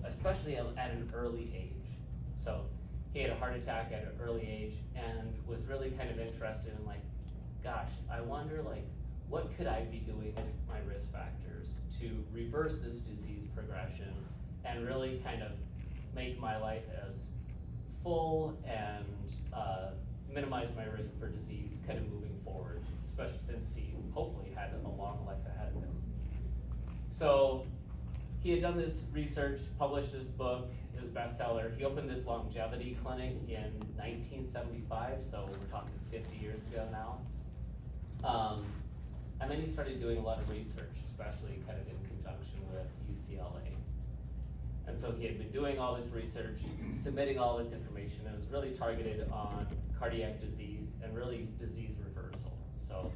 especially at an early age. So he had a heart attack at an early age and was really kind of interested in like, gosh, I wonder like, what could I be doing with my risk factors to reverse this disease progression and really kind of make my life as full and minimize my risk for disease kind of moving forward, especially since he hopefully had a long life ahead of him. So he had done this research, published this book, his bestseller. He opened this longevity clinic in 1975, so we're talking 50 years ago now. And then he started doing a lot of research, especially kind of in conjunction with UCLA. And so he had been doing all this research, submitting all this information, and it was really targeted on cardiac disease and really disease reversal. So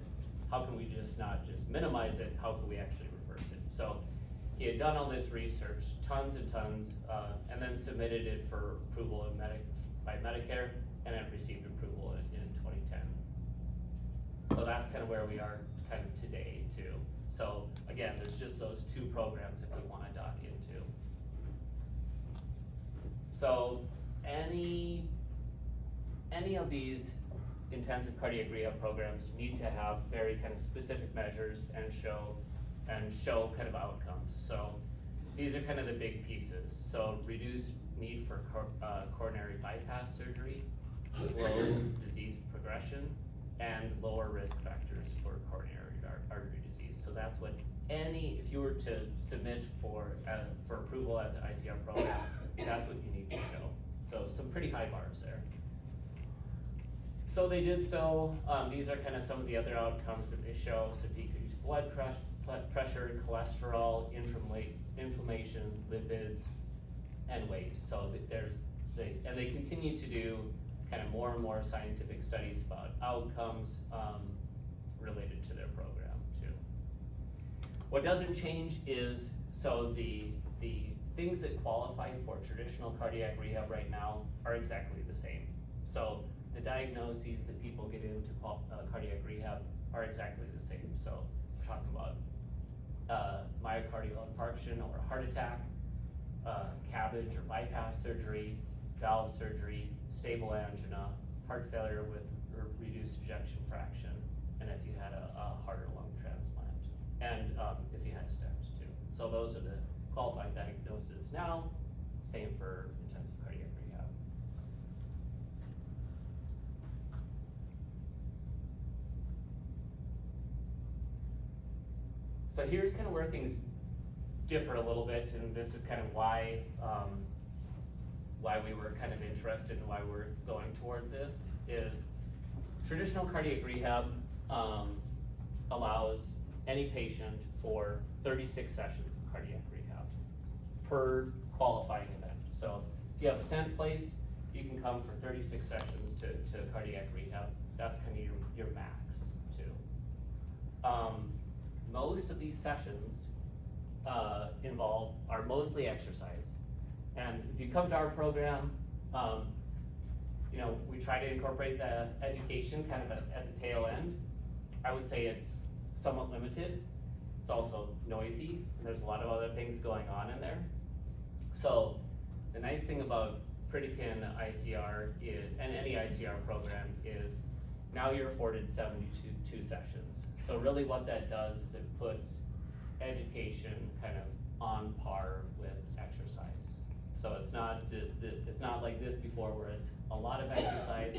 how can we not just minimize it, how can we actually reverse it? So he had done all this research, tons and tons, and then submitted it for approval by Medicare, and it received approval in 2010. So that's kind of where we are kind of today too. So again, there's just those two programs if we want to dock into. So any of these intensive cardiac rehab programs need to have very kind of specific measures and show kind of outcomes. So these are kind of the big pieces. So reduced need for coronary bypass surgery, slow disease progression, and lower risk factors for coronary artery disease. So that's what if you were to submit for approval as an ICR program, that's what you need to show. So some pretty high bars there. So they did so. These are kind of some of the other outcomes that they show. So decreased blood pressure, cholesterol, inflammation, lipids, and weight. So they continue to do kind of more and more scientific studies about outcomes related to their program too. What doesn't change is, so the things that qualify for traditional cardiac rehab right now are exactly the same. So the diagnoses that people get into cardiac rehab are exactly the same. So we're talking about myocardial infarction or a heart attack, CABG or bypass surgery, valve surgery, stable angina, heart failure with reduced ejection fraction, and if you had a heart or lung transplant, and if you had a stent too. So those are the qualified diagnoses now, same for intensive cardiac rehab. So here's kind of where things differ a little bit, and this is kind of why we were kind of interested and why we're going towards this, is traditional cardiac rehab allows any patient for 36 sessions of cardiac rehab per qualifying event. So if you have a stent placed, you can come for 36 sessions to cardiac rehab. That's kind of your max too. Most of these sessions are mostly exercise. And if you come to our program, we try to incorporate the education kind of at the tail end. I would say it's somewhat limited. It's also noisy, and there's a lot of other things going on in there. So the nice thing about Pritikin ICR and any ICR program is now you're afforded 72 sessions. So really what that does is it puts education kind of on par with exercise. So it's not like this before where it's a lot of exercise,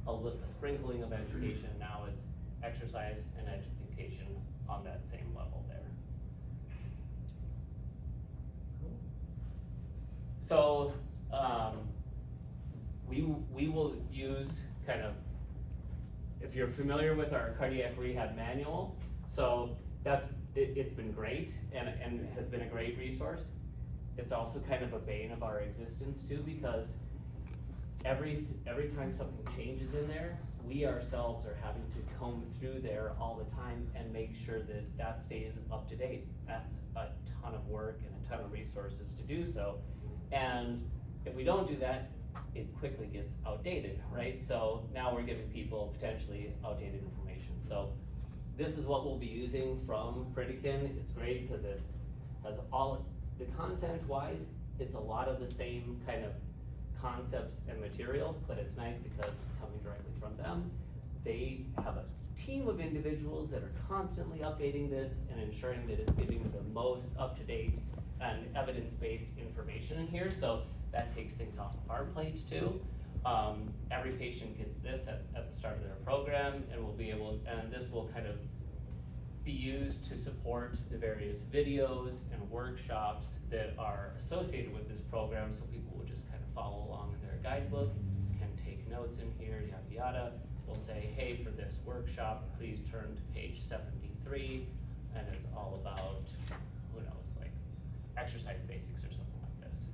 a sprinkling of education. Now it's exercise and education on that same level there. Cool. So we will use kind of, if you're familiar with our cardiac rehab manual, so it's been great and has been a great resource. It's also kind of a bane of our existence too, because every time something changes in there, we ourselves are having to comb through there all the time and make sure that stays up to date. That's a ton of work and a ton of resources to do so. And if we don't do that, it quickly gets outdated, right? So now we're giving people potentially outdated information. So this is what we'll be using from Pritikin. It's great because it has all the content-wise, It's a lot of the same kind of concepts and material, but it's nice because it's coming directly from them. They have a team of individuals that are constantly updating this and ensuring that it's giving the most up-to-date and evidence-based information in here, so that takes things off of our plate too. Every patient gets this at the start of their program, and we'll be able, and this will kind of be used to support the various videos and workshops that are associated with this program, so people will just kind of follow along in their guidebook, can take notes in here, yada yada. We'll say, hey, for this workshop, please turn to page 73, and it's all about, who knows, like exercise basics or something like this.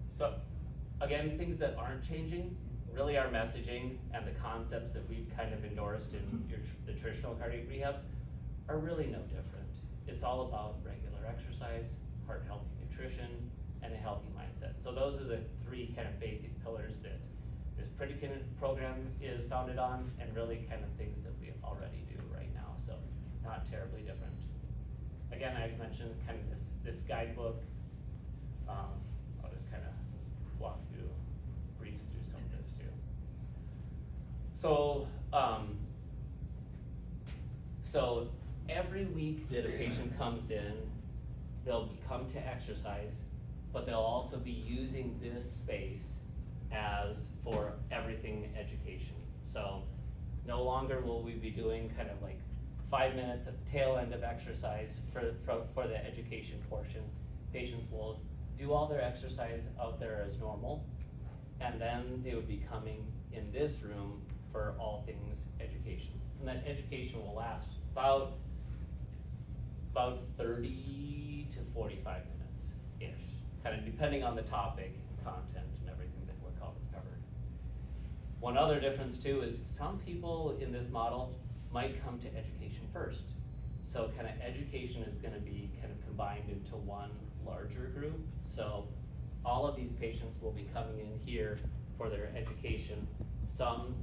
So, again, things that aren't changing, really our messaging and the concepts that we've kind of endorsed in the traditional cardiac rehab are really no different. It's all about regular exercise, heart healthy nutrition, and a healthy mindset. So those are the three kind of basic pillars that this predicament program is founded on, and really kind of things that we already do right now, so not terribly different. Again, I mentioned kind of this guidebook. I'll just kind of walk through, breeze through some of this too. So, so every week that a patient comes in, they'll come to exercise, but they'll also be using this space as for everything education. So no longer will we be doing kind of like 5 minutes at the tail end of exercise for the education portion. Patients will do all their exercise out there as normal, and then they would be coming in this room for all things education. And that education will last about 30 to 45 minutes-ish, kind of depending on the topic, content, and everything that we're covered. One other difference too is some people in this model might come to education first. So kind of education is gonna be kind of combined into one larger group. So all of these patients will be coming in here for their education, some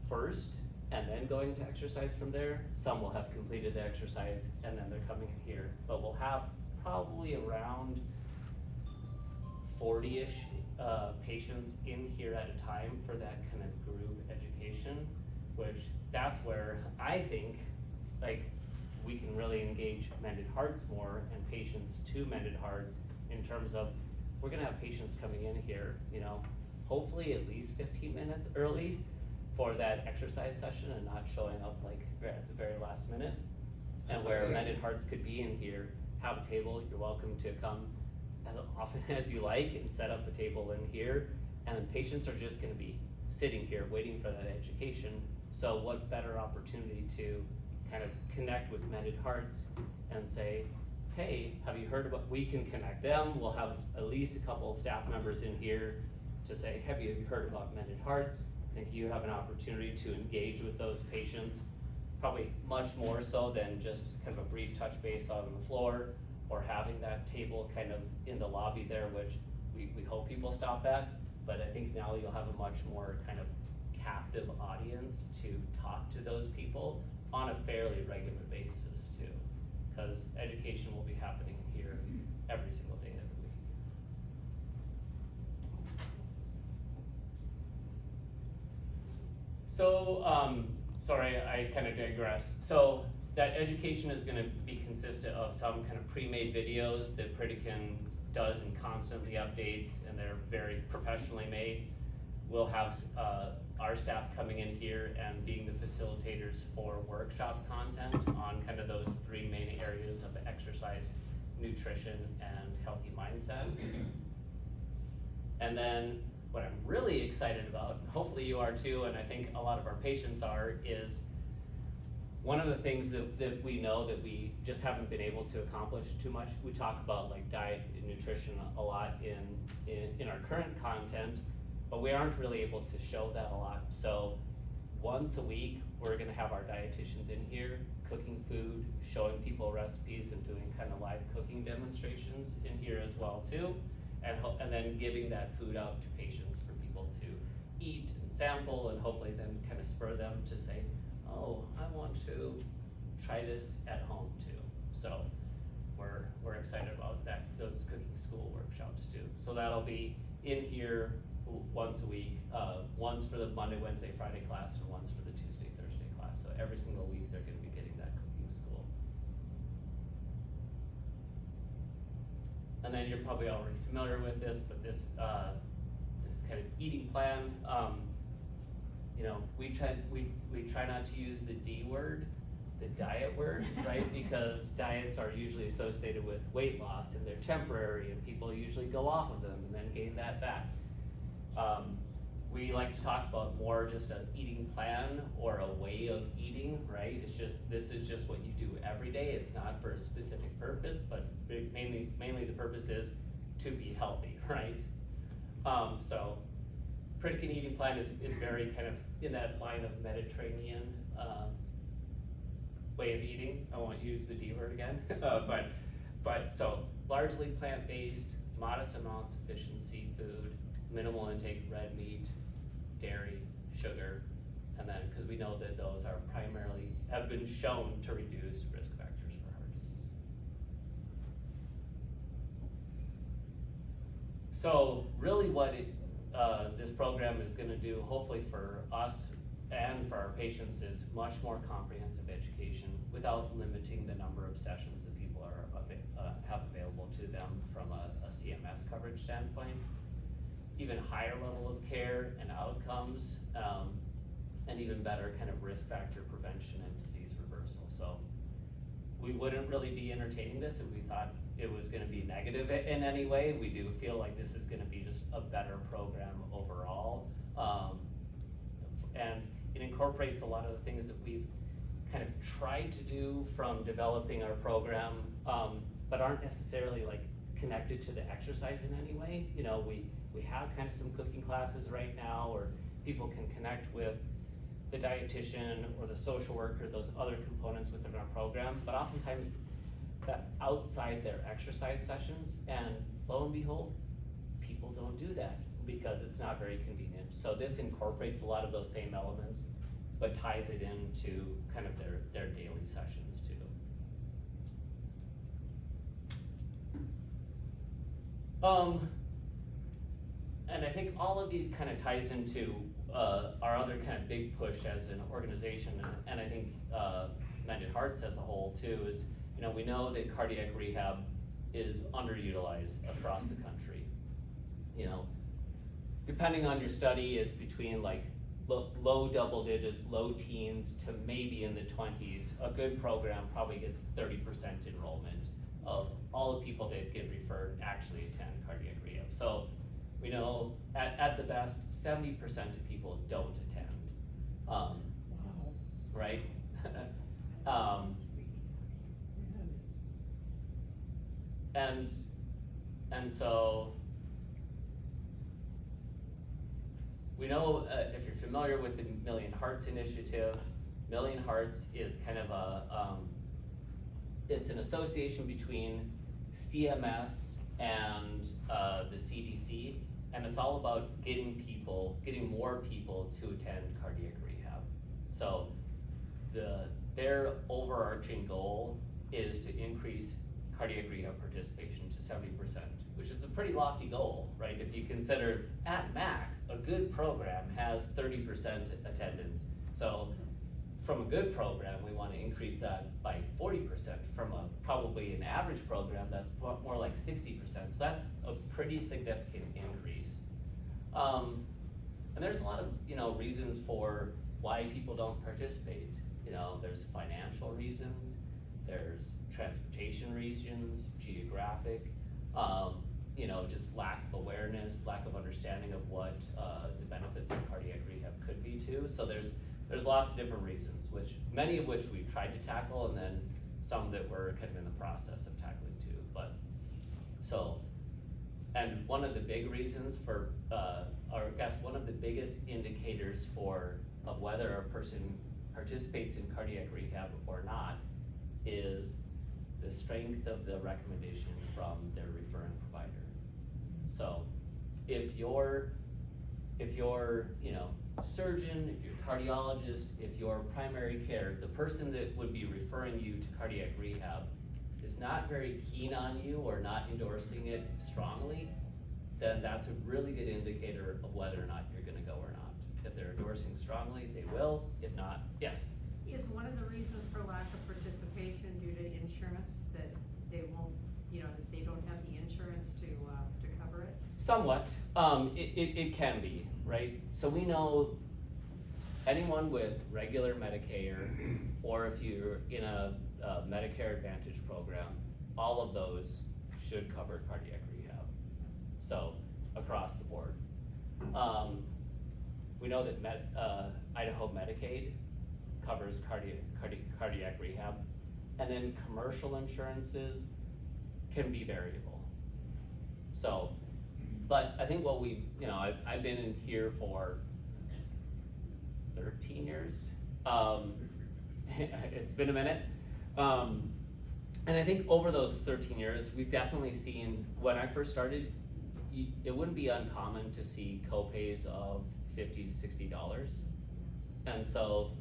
first and then going to exercise from there. Some will have completed the exercise and then they're coming in here. But we'll have probably around 40-ish patients in here at a time for that kind of group education, which that's where I think like we can really engage mended hearts more and patients to mended hearts in terms of we're gonna have patients coming in here, you know, hopefully at least 15 minutes early for that exercise session and not showing up like at the very last minute. And where mended hearts could be in here, have a table, you're welcome to come as often as you like and set up a table in here, and then patients are just gonna be sitting here waiting for that education. So what better opportunity to kind of connect with mended hearts and say, hey, have you heard about, we can connect them. We'll have at least a couple of staff members in here to say, have you heard about mended hearts? I think you have an opportunity to engage with those patients, probably much more so than just kind of a brief touch base on the floor or having that table kind of in the lobby there, which we hope people stop at. But I think now you'll have a much more kind of captive audience to talk to those people on a fairly regular basis too, because education will be happening here every single day of the week. So, sorry, I kind of digressed. So that education is gonna be consistent of some kind of pre-made videos that Pritikin does and constantly updates, and they're very professionally made. We'll have our staff coming in here and being the facilitators for workshop content on kind of those three main areas of exercise, nutrition, and healthy mindset. And then what I'm really excited about, hopefully you are too, and I think a lot of our patients are, is one of the things that we know that we just haven't been able to accomplish too much. We talk about like diet and nutrition a lot in our current content, but we aren't really able to show that a lot. So once a week, we're gonna have our dietitians in here cooking food, showing people recipes and doing kind of live cooking demonstrations in here as well too. And then giving that food out to patients for people to eat and sample, and hopefully then kind of spur them to say, oh, I want to try this at home too. So we're excited about that, those cooking school workshops too. So that'll be in here once a week, once for the Monday, Wednesday, Friday class, and once for the Tuesday, Thursday class. So every single week they're gonna be getting that cooking school. And then you're probably already familiar with this, but this kind of eating plan, you know, we try not to use the D word, the diet word, right? Because diets are usually associated with weight loss and they're temporary, and people usually go off of them and then gain that back. We like to talk about more just an eating plan or a way of eating, right? It's just, this is just what you do every day. It's not for a specific purpose, but mainly the purpose is to be healthy, right? So Pritikin eating plan is very kind of in that line of Mediterranean way of eating. I won't use the D word again, but so largely plant-based, modest amounts of fish and seafood, minimal intake of red meat, dairy, sugar, and then, because we know that those are primarily, have been shown to reduce risk factors for heart disease. So really what this program is gonna do, hopefully for us and for our patients, is much more comprehensive education without limiting the number of sessions that people have available to them from a CMS coverage standpoint. Even higher level of care and outcomes, and even better kind of risk factor prevention and disease reversal. So we wouldn't really be entertaining this if we thought it was gonna be negative in any way. We do feel like this is gonna be just a better program overall. And it incorporates a lot of the things that we've kind of tried to do from developing our program, but aren't necessarily like connected to the exercise in any way. You know, we have kind of some cooking classes right now, or people can connect with the dietitian or the social worker, those other components within our program, but oftentimes that's outside their exercise sessions, and lo and behold, people don't do that because it's not very convenient. So this incorporates a lot of those same elements, but ties it into kind of their daily sessions too. And I think all of these kind of ties into our other kind of big push as an organization, and I think Mended Hearts as a whole too, is, you know, we know that cardiac rehab is underutilized across the country. You know, depending on your study, it's between like low double digits, low teens to maybe in the 20s. A good program probably gets 30% enrollment of all the people that get referred actually attend cardiac rehab. So we know at the best, 70% of people don't attend. Wow. Right? And so we know, if you're familiar with the Million Hearts Initiative, Million Hearts is kind of it's an association between CMS and the CDC, and it's all about getting more people to attend cardiac rehab. So their overarching goal is to increase cardiac rehab participation to 70%, which is a pretty lofty goal, right? If you consider at max, a good program has 30% attendance. So from a good program, we want to increase that by 40%. From probably an average program, that's more like 60%. So that's a pretty significant increase. And there's a lot of, you know, reasons for why people don't participate. You know, there's financial reasons, there's transportation reasons, geographic, you know, just lack of awareness, lack of understanding of what the benefits of cardiac rehab could be too. So there's lots of different reasons, many of which we've tried to tackle, and then some that we're kind of in the process of tackling too. But and one of the big reasons for, or I guess one of the biggest indicators of whether a person participates in cardiac rehab or not is the strength of the recommendation from their referring provider. So if you're, you know, surgeon, if you're a cardiologist, if your primary care, the person that would be referring you to cardiac rehab is not very keen on you or not endorsing it strongly, then that's a really good indicator of whether or not you're gonna go or not. If they're endorsing strongly, they will. If not, yes. Is one of the reasons for lack of participation due to insurance, that they won't, that they don't have the insurance to cover it? Somewhat. It can be, right? So we know anyone with regular Medicare, or if you're in a Medicare Advantage program, all of those should cover cardiac rehab. So, across the board. We know that Idaho Medicaid covers cardiac rehab, and then commercial insurances can be variable. So, but I think what I've been in here for 13 years. It's been a minute. And I think over those 13 years, we've definitely seen, when I first started, it wouldn't be uncommon to see co-pays of $50 to $60. And so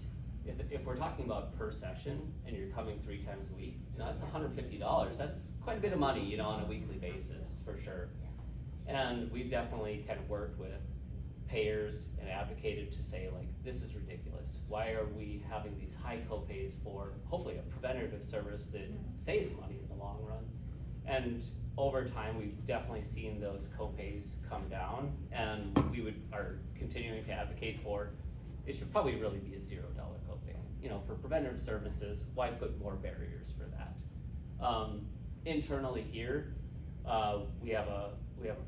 if we're talking about per session and you're coming 3 times a week, that's $150. That's quite a bit of money, on a weekly basis, for sure. And we've definitely kind of worked with payers and advocated to say, like, this is ridiculous. Why are we having these high co-pays for hopefully a preventative service that saves money in the long run? And over time, we've definitely seen those co-pays come down, and we are continuing to advocate for, it should probably really be a $0 copay. For preventative services, why put more barriers for that? Internally here, we have a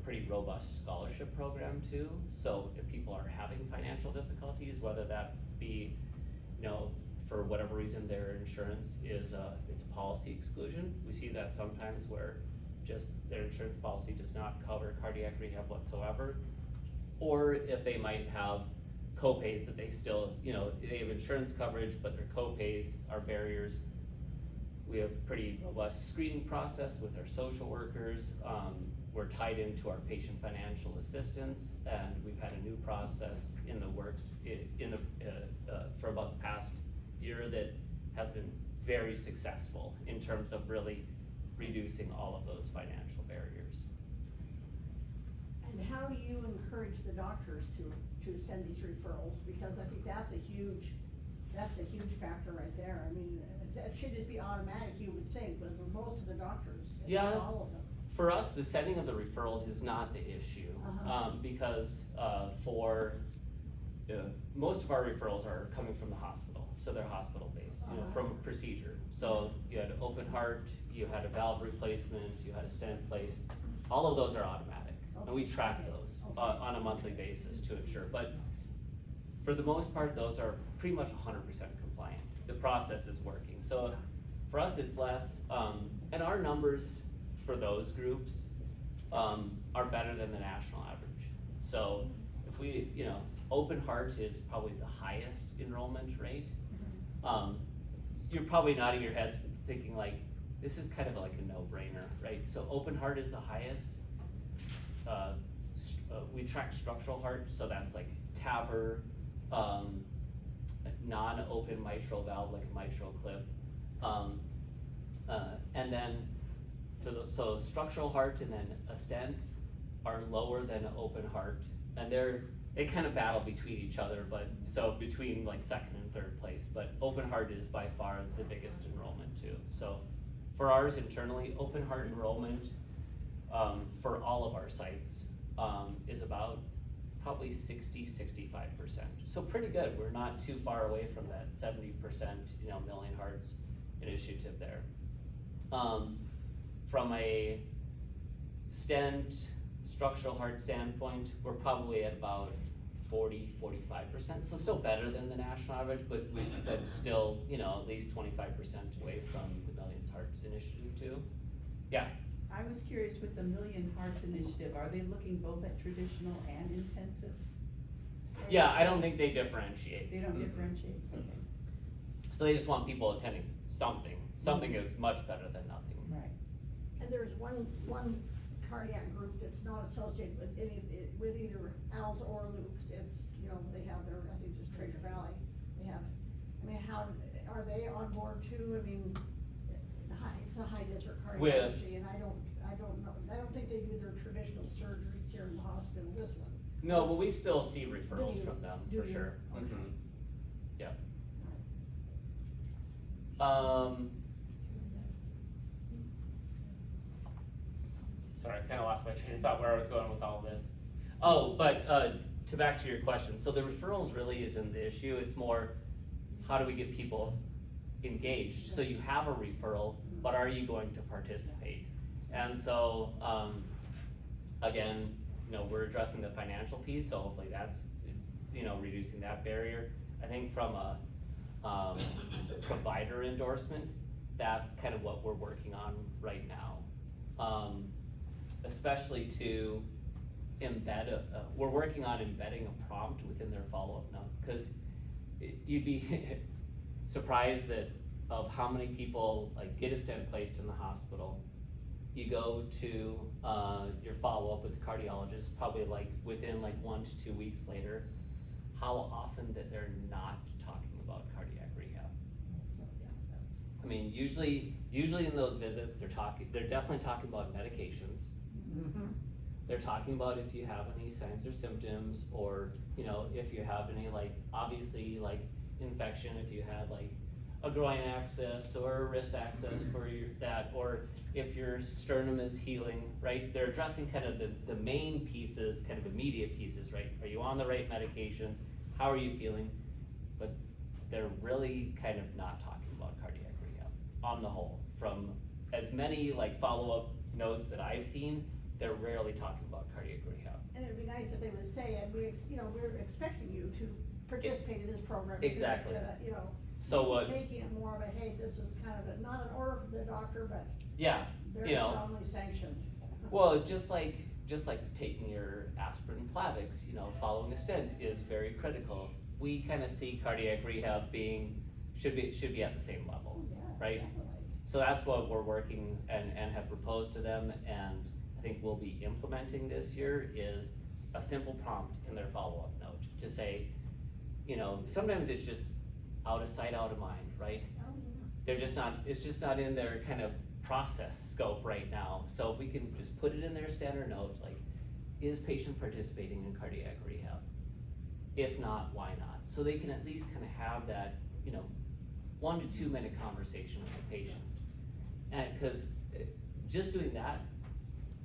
pretty robust scholarship program too. So if people are having financial difficulties, whether that be, for whatever reason their insurance is it's a policy exclusion. We see that sometimes where just their insurance policy does not cover cardiac rehab whatsoever. Or if they might have co-pays that they still, they have insurance coverage, but their co-pays are barriers. We have pretty robust screening process with our social workers. We're tied into our patient financial assistance, and we've had a new process in the works for about the past year that has been very successful in terms of really reducing all of those financial barriers. And how do you encourage the doctors to send these referrals? Because I think that's a huge factor right there. I mean, it should just be automatic, you would think, but for most of the doctors, not all of them. For us, the sending of the referrals is not the issue, because for most of our referrals are coming from the hospital, so they're hospital-based, from a procedure. So you had an open heart, you had a valve replacement, you had a stent placed, all of those are automatic, and we track those on a monthly basis to ensure. But for the most part, those are pretty much 100% compliant. The process is working. So for us, it's less, and our numbers for those groups are better than the national average. So if we, open heart is probably the highest enrollment rate. You're probably nodding your heads thinking like, this is kind of like a no-brainer, right? So open heart is the highest. We track structural heart, so that's like TAVR, non-open mitral valve, like a mitral clip. And then so structural heart and then a stent are lower than open heart, and they kind of battle between each other, but so between like second and third place, but open heart is by far the biggest enrollment too. So for ours internally, open heart enrollment for all of our sites is about probably 60-65%. So pretty good. We're not too far away from that 70%, Million Hearts initiative there. From a stent, structural heart standpoint, we're probably at about 40-45%. So still better than the national average, but still, at least 25% away from the Million Hearts initiative too. Yeah. I was curious with the Million Hearts initiative, are they looking both at traditional and intensive? Yeah, I don't think they differentiate. They don't differentiate? Okay. So they just want people attending something. Something is much better than nothing. Right. And there's one cardiac group that's not associated with with either Al's or Luke's, it's, you know, they have their, I think there's Treasure Valley, they have, I mean, how, are they on board too? I mean, it's a high district cardiology, and I don't know, I don't think they do their traditional surgeries here in the hospital, this one. No, but we still see referrals Do you? from them, Do for you? sure. Okay. Mhm. Yep. Sorry, I kinda lost my train of thought where I was going with all of this. Oh, but, back to your question, so the referrals really isn't the issue, it's more, how do we get people engaged? So you have a referral, but are you going to participate? And so, again, you know, we're addressing the financial piece, so hopefully that's, you know, reducing that barrier. I think from a, provider endorsement, that's kind of what we're working on right now. Especially to embed we're working on embedding a prompt within their follow-up note, cause you'd be surprised of how many people like get a stent placed in the hospital. You go to, your follow-up with the cardiologist, probably like within like 1 to 2 weeks later, how often that they're not talking about cardiac rehab. So, yeah, that's. I mean, usually in those visits, they're definitely talking about medications. Mm-hmm. They're talking about if you have any signs or symptoms, or, you know, if you have any, like, obviously, like, infection, if you had, like, a groin access or a wrist access for that, or if your sternum is healing, right? They're addressing kind of the main pieces, kind of immediate pieces, right? Are you on the right medications? How are you feeling? But they're really kind of not talking about cardiac rehab on the whole. From as many, like, follow-up notes that I've seen, they're rarely talking about cardiac rehab. And it'd be nice if they would say, and you know, we're expecting you to participate in this program. because, Exactly. You know, So what? making it more of a, hey, this is kind of not an order from the doctor, but Yeah, very you know. strongly sanctioned. Well, just like taking your aspirin Plavix, you know, following a stent is very critical. We kind of see cardiac rehab should be at the same level, Yeah, right? definitely. So that's what we're working and have proposed to them, and I think we'll be implementing this year is a simple prompt in their follow-up note to say, you know, sometimes it's just out of sight, out of mind, right? Oh, yeah. It's just not in their kind of process scope right now. So if we can just put it in their standard note, like, is patient participating in cardiac rehab? If not, why not? So they can at least kind of have that, you know, 1 to 2 minute conversation with the patient. And cause just doing that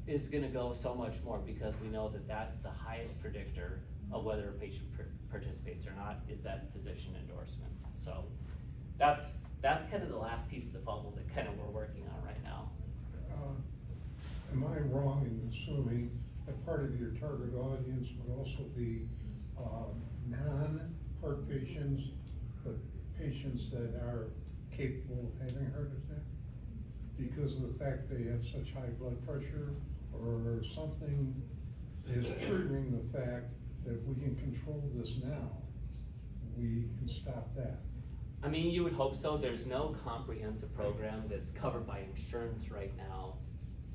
is gonna go so much more, because we know that that's the highest predictor of whether a patient participates or not, is that physician endorsement. So that's kind of the last piece of the puzzle that kind of we're working on right now. Am I wrong in assuming that part of your target audience would also be non-heart patients, but patients that are capable of having a heart attack? Because of the fact they have such high blood pressure, or something is triggering the fact that if we can control this now, we can stop that. I mean, you would hope so. There's no comprehensive program that's covered by insurance right now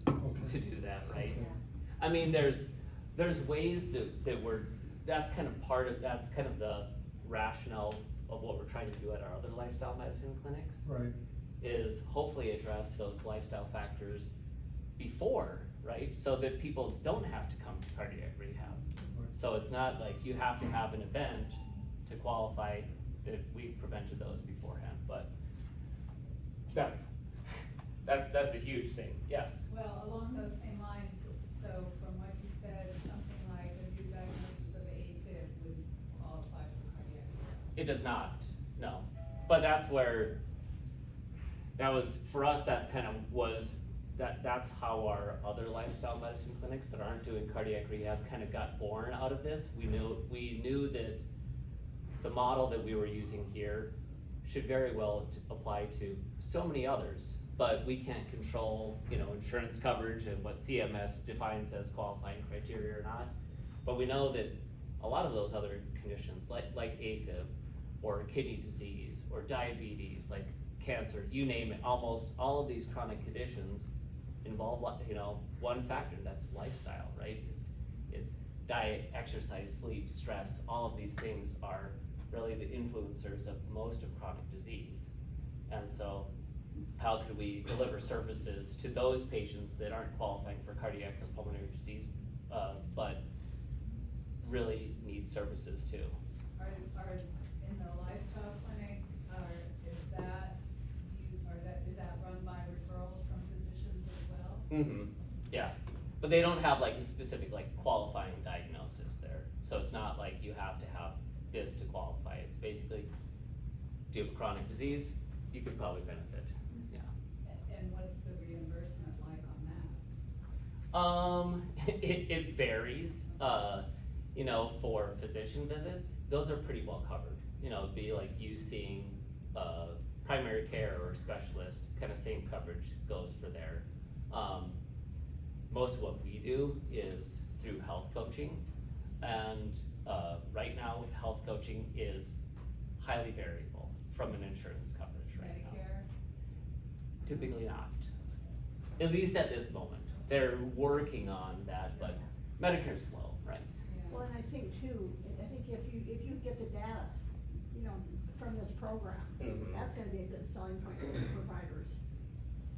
to do that, right? Okay. I mean, there's ways that's kind of the rationale of what we're trying to do at our other lifestyle medicine clinics. Right. Is hopefully address those lifestyle factors before, right? So that people don't have to come to cardiac rehab. Right. So it's not like you have to have an event to qualify that we've prevented those beforehand, but that's a huge thing, yes. Well, along those same lines, so from what you said, something like a new diagnosis of AFib would qualify for cardiac rehab. It does not, no. But that's where, for us, that's how our other lifestyle medicine clinics that aren't doing cardiac rehab kind of got born out of this. We knew that the model that we were using here should very well apply to so many others, but we can't control, you know, insurance coverage and what CMS defines as qualifying criteria or not. But we know that a lot of those other conditions, like AFib, or kidney disease, or diabetes, like cancer, you name it, almost all of these chronic conditions involve, one factor, that's lifestyle, right? It's diet, exercise, sleep, stress, all of these things are really the influencers of most of chronic disease. And so, how could we deliver services to those patients that aren't qualifying for cardiac or pulmonary disease, but really need services too? Are, in the lifestyle clinic, is that run by referrals from physicians as well? Mm-hmm, yeah, but they don't have like a specific qualifying diagnosis there, so it's not like you have to have this to qualify, it's basically, do you have chronic disease, you could probably benefit, yeah. And what's the reimbursement like on that? It varies, for physician visits, those are pretty well covered. It'd be like you seeing, primary care or specialist, kind of same coverage goes for there. Most of what we do is through health coaching, and, right now, health coaching is highly variable from an insurance coverage right now. Medicare? Typically not, at least at this moment. They're working on that, but Medicare's slow, right? Well, and I think too, I think if you get the data, from this program, Mhm. that's gonna be a good selling point for the providers.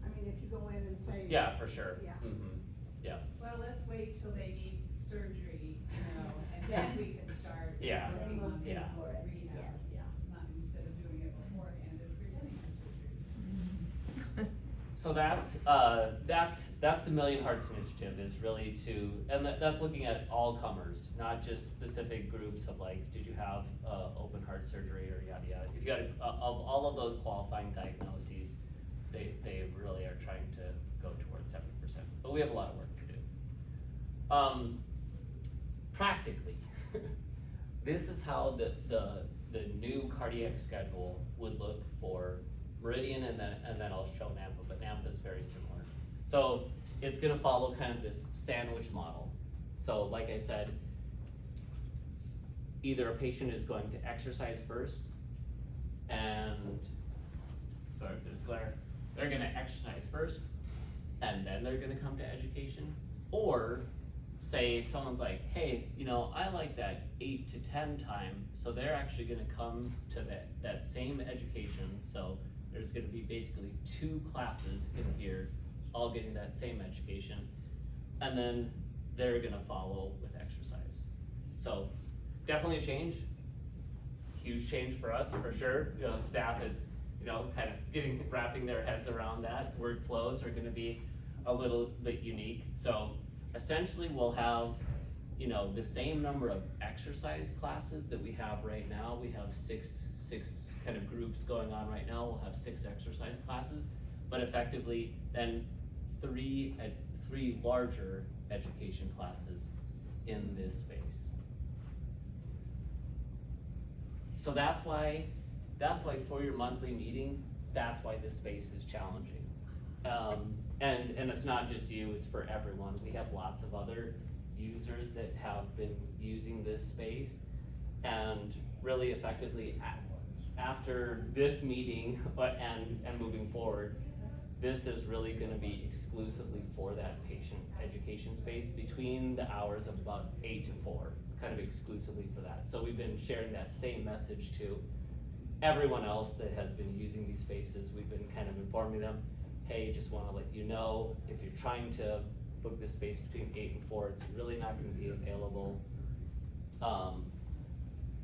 I mean, if you go in and say. Yeah, for sure. Yeah. Mm-hmm, yeah. Well, let's wait till they need surgery, and then we can start Yeah. working on the Yeah. rehab. Yeah. Not instead of doing it beforehand and preventing the surgery. So that's the Million Hearts Initiative, is really and that's looking at all comers, not just specific groups of did you have, open heart surgery or yada yada. If you had, of all of those qualifying diagnoses, they really are trying to go towards 70%, but we have a lot of work to do. Practically, this is how the new cardiac schedule would look for Meridian, and then I'll show NAMPA, but NAMPA is very similar. So it's gonna follow kind of this sandwich model. So like I said, either a patient is going to exercise first, and, sorry if there's glare, they're gonna exercise first, and then they're gonna come to education, or say someone's like, hey, I like that 8 to 10 time, so they're actually gonna come to that same education, so there's gonna be basically 2 classes in here, all getting that same education, and then they're gonna follow with exercise. So, definitely a change, huge change for us, for sure. Staff is, kind of wrapping their heads around that. Workflows are gonna be a little bit unique, so essentially we'll have, the same number of exercise classes that we have right now. We have six kind of groups going on right now. We'll have 6 exercise classes, but effectively then 3 larger education classes in this space. So that's why for your monthly meeting, that's why this space is challenging. And it's not just you, it's for everyone. We have lots of other users that have been using this space, and really effectively after this meeting and moving forward, this is really gonna be exclusively for that patient education space between the hours of about 8 to 4, kind of exclusively for that. So we've been sharing that same message to everyone else that has been using these spaces. We've been kind of informing them, hey, just wanna let you know, if you're trying to book this space between 8 and 4, it's really not gonna be available.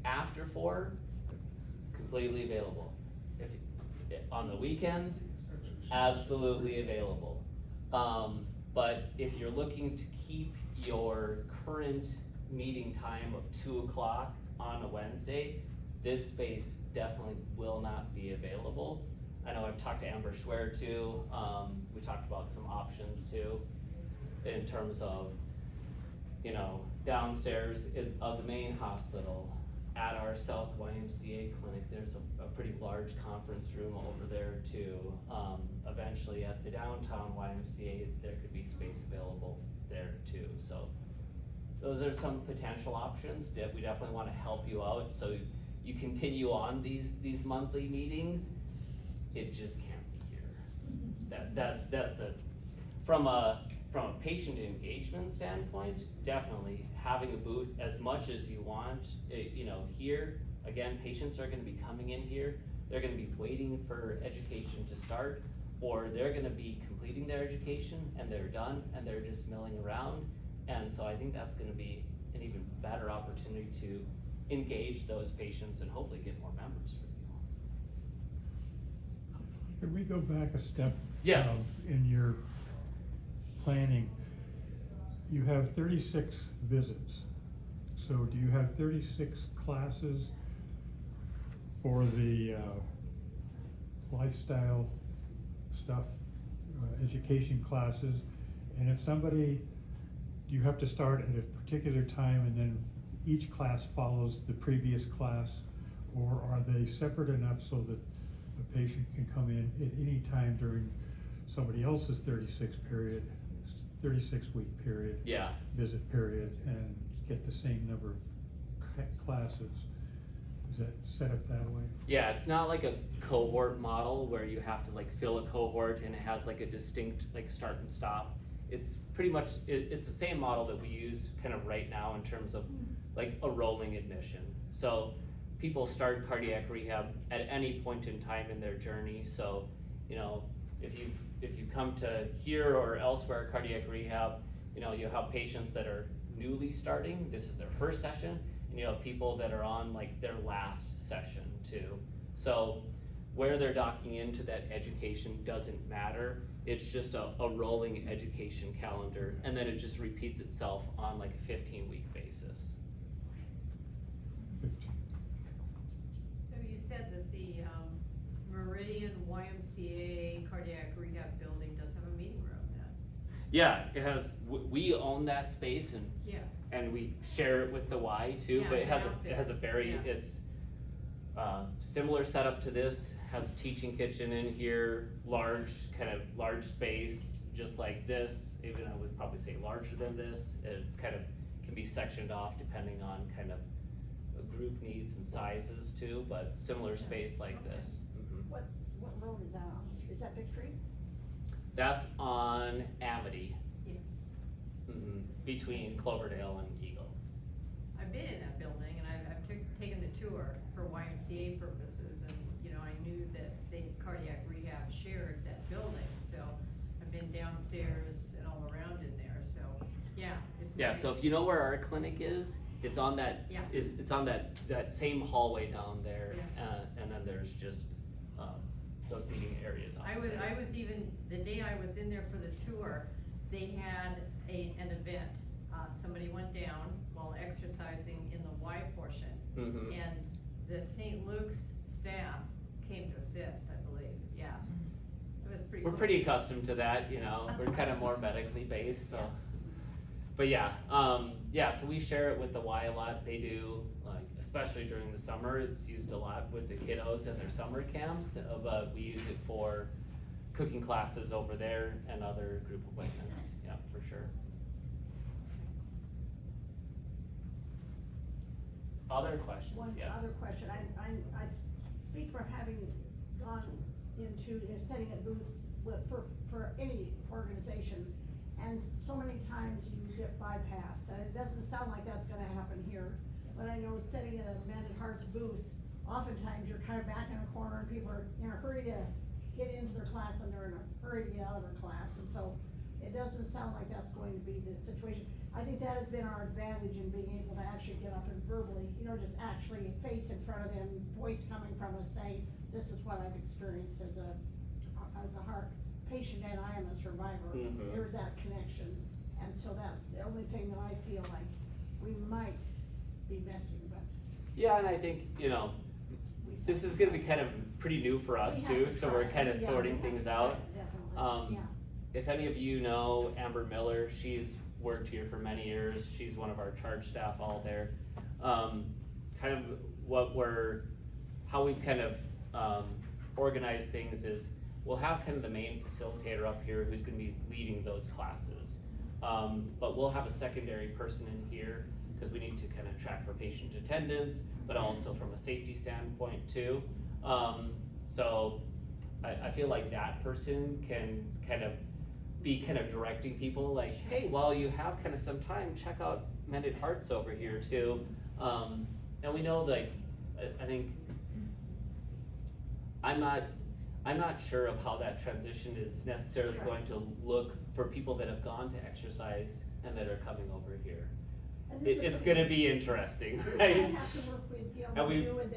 After 4, completely available. If on the weekends, absolutely available. But if you're looking to keep your current meeting time of 2 o'clock on a Wednesday, this space definitely will not be available. I know I've talked to Amber Schwer too. We talked about some options too, in terms of, downstairs of the main hospital, at our South YMCA clinic, there's a pretty large conference room over there too. Eventually at the downtown YMCA, there could be space available there too. So those are some potential options that we definitely wanna help you out, so you continue on these monthly meetings. It just can't be here. That's the, from a patient engagement standpoint, definitely having a booth as much as you want. You know, here, again, patients are gonna be coming in here, they're gonna be waiting for education to start, or they're gonna be completing their education and they're done and they're just milling around. And so I think that's gonna be an even better opportunity to engage those patients and hopefully get more members for you. Could we go back a step? Yes. In your planning, you have 36 visits. So do you have 36 classes for the lifestyle stuff, education classes? And if somebody, do you have to start at a particular time and then each class follows the previous class? Or are they separate enough so that the patient can come in at any time during somebody else's 36-week period? Yeah. Visit period, and get the same number of classes? Is that set up that way? Yeah, it's not like a cohort model where you have to like fill a cohort and it has like a distinct like start and stop. It's pretty much, it's the same model that we use kind of right now in terms of like a rolling admission. So people start cardiac rehab at any point in time in their journey. So, you know, if you come to here or elsewhere cardiac rehab, you know, you have patients that are newly starting, this is their first session, and you have people that are on like their last session too. So where they're docking into that education doesn't matter. It's just a rolling education calendar, and then it just repeats itself on like a 15-week basis. 15. So you said that the Meridian YMCA Cardiac Rehab building does have a meeting room then? Yeah, it has, we own that space and Yeah. and we share it with the Y too, Yeah, but it has yeah. a very, Yeah. it's similar setup to this, has a teaching kitchen in here, large space, just like this, even I would probably say larger than this. It's kind of, can be sectioned off depending on kind of group needs and sizes too, but similar space like this. Mhm. What road is that on? Is that Victory? That's on Amity. Yeah. Between Cloverdale and Eagle. I've been in that building and I've taken the tour for YMCA purposes, and, you know, I knew that cardiac rehab shared that building, so I've been downstairs and all around in there, so, yeah, it's Yeah, nice. so if you know where our clinic is, it's on that, Yeah. it's on that same hallway down there, Yeah. and then there's just, those meeting areas off I there. was even, the day I was in there for the tour, they had an event. Somebody went down while exercising in the Y portion, Mhm. and the St. Luke's staff came to assist, I believe, yeah. It was pretty We're cool. pretty accustomed to that, you know, we're kind of more medically based, so. Yeah. But yeah, so we share it with the Y a lot. They do, like, especially during the summer, it's used a lot with the kiddos and their summer camps, but we use it for cooking classes over there and other group appointments, yeah, for sure. Other questions? One Yes. other question, I speak from having gone into, setting up booths for any organization, and so many times you get bypassed, and it doesn't sound like that's gonna happen here, but I know setting an Amended Hearts booth, oftentimes you're kind of back in a corner and people are in a hurry to get into their class and they're in a hurry to get out of their class, and so it doesn't sound like that's going to be the situation. I think that has been our advantage in being able to actually get up and verbally, you know, just actually face in front of them, voice coming from us saying, this is what I've experienced as a heart patient and I am a survivor. Mhm. There's that connection, and so that's the only thing that I feel like we might be missing, but. Yeah, and I think, you know, this is gonna be kind of pretty new for us We have too, to so try. we're kind of Yeah, sorting we have things to out. try, definitely, yeah. If any of you know Amber Miller, she's worked here for many years, she's one of our charge staff all there. Kind of how we've kind of, organized things is, we'll have kind of the main facilitator up here who's gonna be leading those classes. But we'll have a secondary person in here, cause we need to kind of track for patient attendance, but also from a safety standpoint too. So I feel like that person can kind of be kind of directing people like, hey, while you have kind of some time, check out Mended Hearts over here too. And we know, like, I think, I'm not sure of how that transition is necessarily going to look for people that have gone to exercise and that are coming over here. And this is It's something gonna be interesting, we're right? gonna have to work with, And we- you and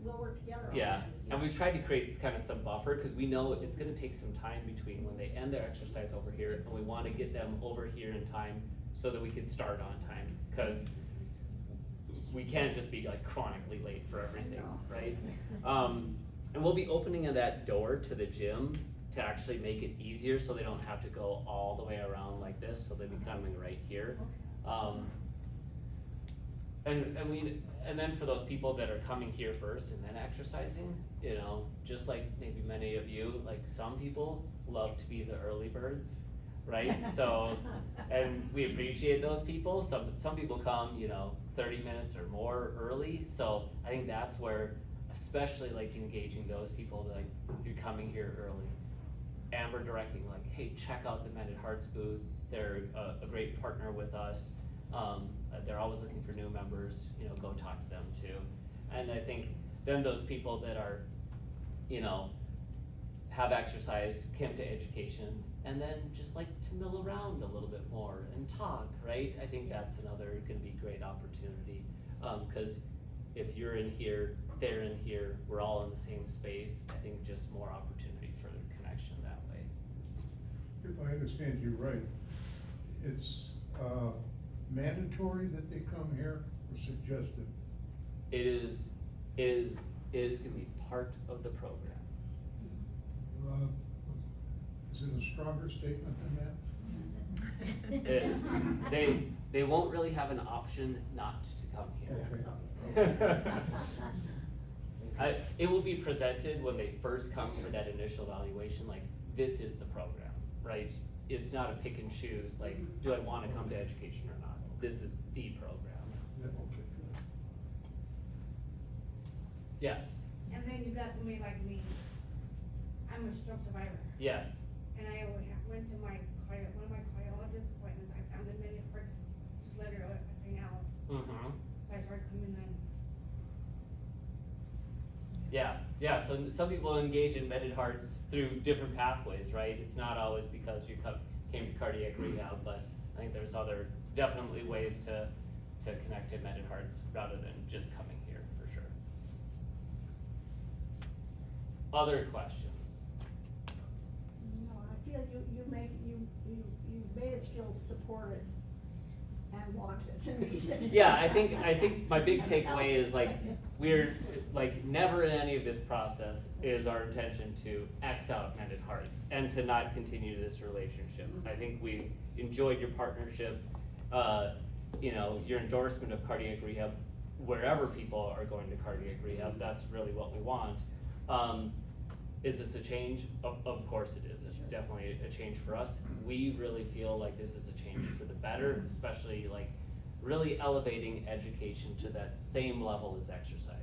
we'll work together on Yeah, this. and we've tried to create kind of some buffer, cause we know it's gonna take some time between when they end their exercise over here, and we wanna get them over here in time so that we can start on time, cause we can't just be like chronically late for everything, No. right? And we'll be opening that door to the gym to actually make it easier, so they don't have to go all the way around like this, so they'll be coming right here. And then for those people that are coming here first and then exercising, you know, just like maybe many of you, like some people love to be the early birds, right? So, and we appreciate those people. Some people come, you know, 30 minutes or more early. So I think that's where, especially like engaging those people that, like, you're coming here early. Amber directing like, hey, check out the Mended Hearts booth. They're a great partner with us. They're always looking for new members, you know, go talk to them too. And I think then those people that are, you know, have exercised, came to education, and then just like to mill around a little bit more and talk, right? I think that's another gonna be great opportunity. Cause if you're in here, they're in here, we're all in the same space, I think just more opportunity for the connection that way. If I understand you right, it's, mandatory that they come here or suggested? It is gonna be part of the program. Is it a stronger statement than that? They won't really have an option not to come here. Okay. It will be presented when they first come for that initial evaluation, like, this is the program, right? It's not a pick and choose, like, do I wanna come to education or not? This is the program. Yeah, okay, good. Yes, And then you got somebody like me, I'm a stroke survivor, yes, and I went to one of my cardiologist appointments, I found that Mended Hearts just let her out at St. Alice, mm-hmm. so I started coming then. Yeah, so some people engage in Mended Hearts through different pathways, right? It's not always because you came to Cardiac Rehab, but I think there's other, definitely ways to connect to Mended Hearts rather than just coming here, for sure. Other questions? No, I feel you made us feel supported and wanted. Yeah, I think my big takeaway is like, we're, like, never in any of this process is our intention to X out Mended Hearts and to not continue this relationship. I think we enjoyed your partnership, you know, your endorsement of Cardiac Rehab, wherever people are going to Cardiac Rehab, that's really what we want. Is this a change? Of course it is. It's definitely a change for us. We really feel like this is a change for the better, especially like really elevating education to that same level as exercise.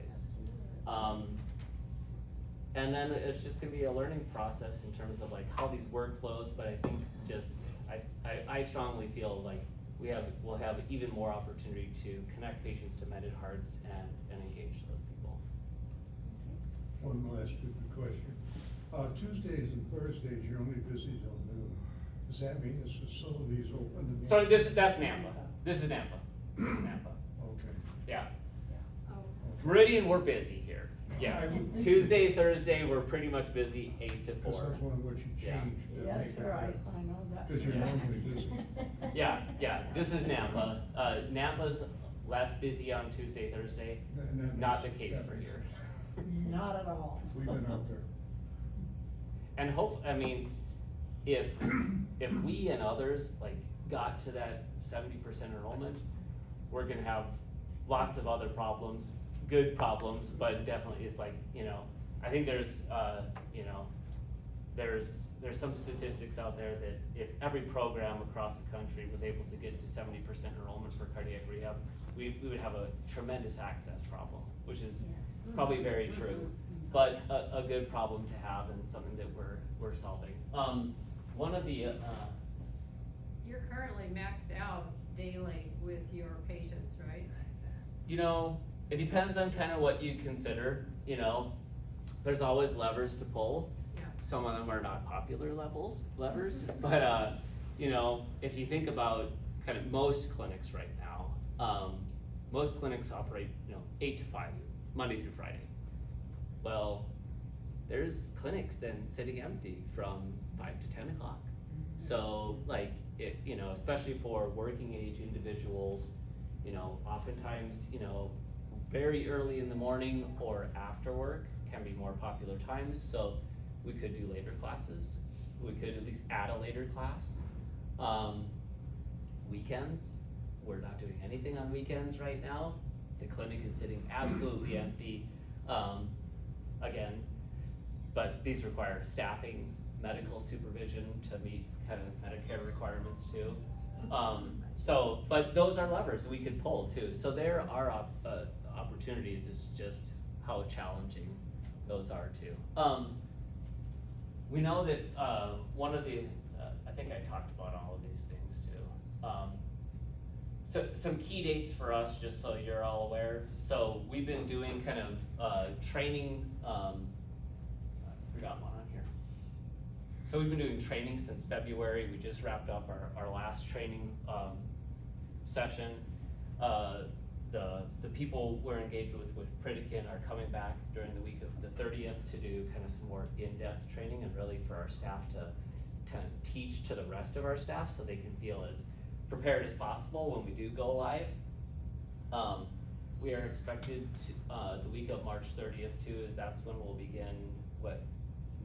And then it's just gonna be a learning process in terms of like how these workflows, but I think just, I strongly feel like we'll have even more opportunity to connect patients to Mended Hearts and engage those people. One last stupid question. Tuesdays and Thursdays, you're only busy till noon. Does that mean this facility is open to me? So that's Nampa. This is Nampa. This is Nampa. Okay. Yeah. Oh, Meridian, we're busy here. Yes. I would think- Tuesday, Thursday, we're pretty much busy 8 to 4. Because I was wondering what you Yeah. changed. to yes, make it right, better. I know that. Because you're Yeah. normally busy. Yeah. This is Nampa. Nampa's less busy on Tuesday, Thursday. And that Not the makes- case that for makes here. sense. Not at all. We've been out there. And I mean, if we and others like got to that 70% enrollment, we're gonna have lots of other problems, good problems, but definitely it's like, you know, I think there's, you know, there's some statistics out there that if every program across the country was able to get to 70% enrollment for cardiac rehab, we would have a tremendous access problem, which is probably very true, but a good problem to have and something that we're solving. One of the You're currently maxed out daily with your patients, right? You know, it depends on kind of what you consider, you know, there's always levers to pull. Yeah. Some of them are not popular levers, but, you know, if you think about kind of most clinics right now, most clinics operate, 8 to 5, Monday through Friday. Well, there's clinics then sitting empty from 5 to 10 o'clock. So like, especially for working age individuals, oftentimes, very early in the morning or after work can be more popular times, so we could do later classes. We could at least add a later class. Weekends, we're not doing anything on weekends right now. The clinic is sitting absolutely empty, again, but these require staffing, medical supervision to meet kind of Medicare requirements too. But those are levers we could pull too. So there are opportunities, it's just how challenging those are too. We know that one of the, I think I talked about all of these things too. So some key dates for us, just so you're all aware. So we've been doing kind of training, I forgot one on here. So we've been doing training since February. We just wrapped up our last training session. The people we're engaged with Pritikin are coming back during the week of the 30th to do kind of some more in-depth training and really for our staff to teach to the rest of our staff so they can feel as prepared as possible when we do go live. We are expected to, the week of March 30th too, is that's when we'll begin what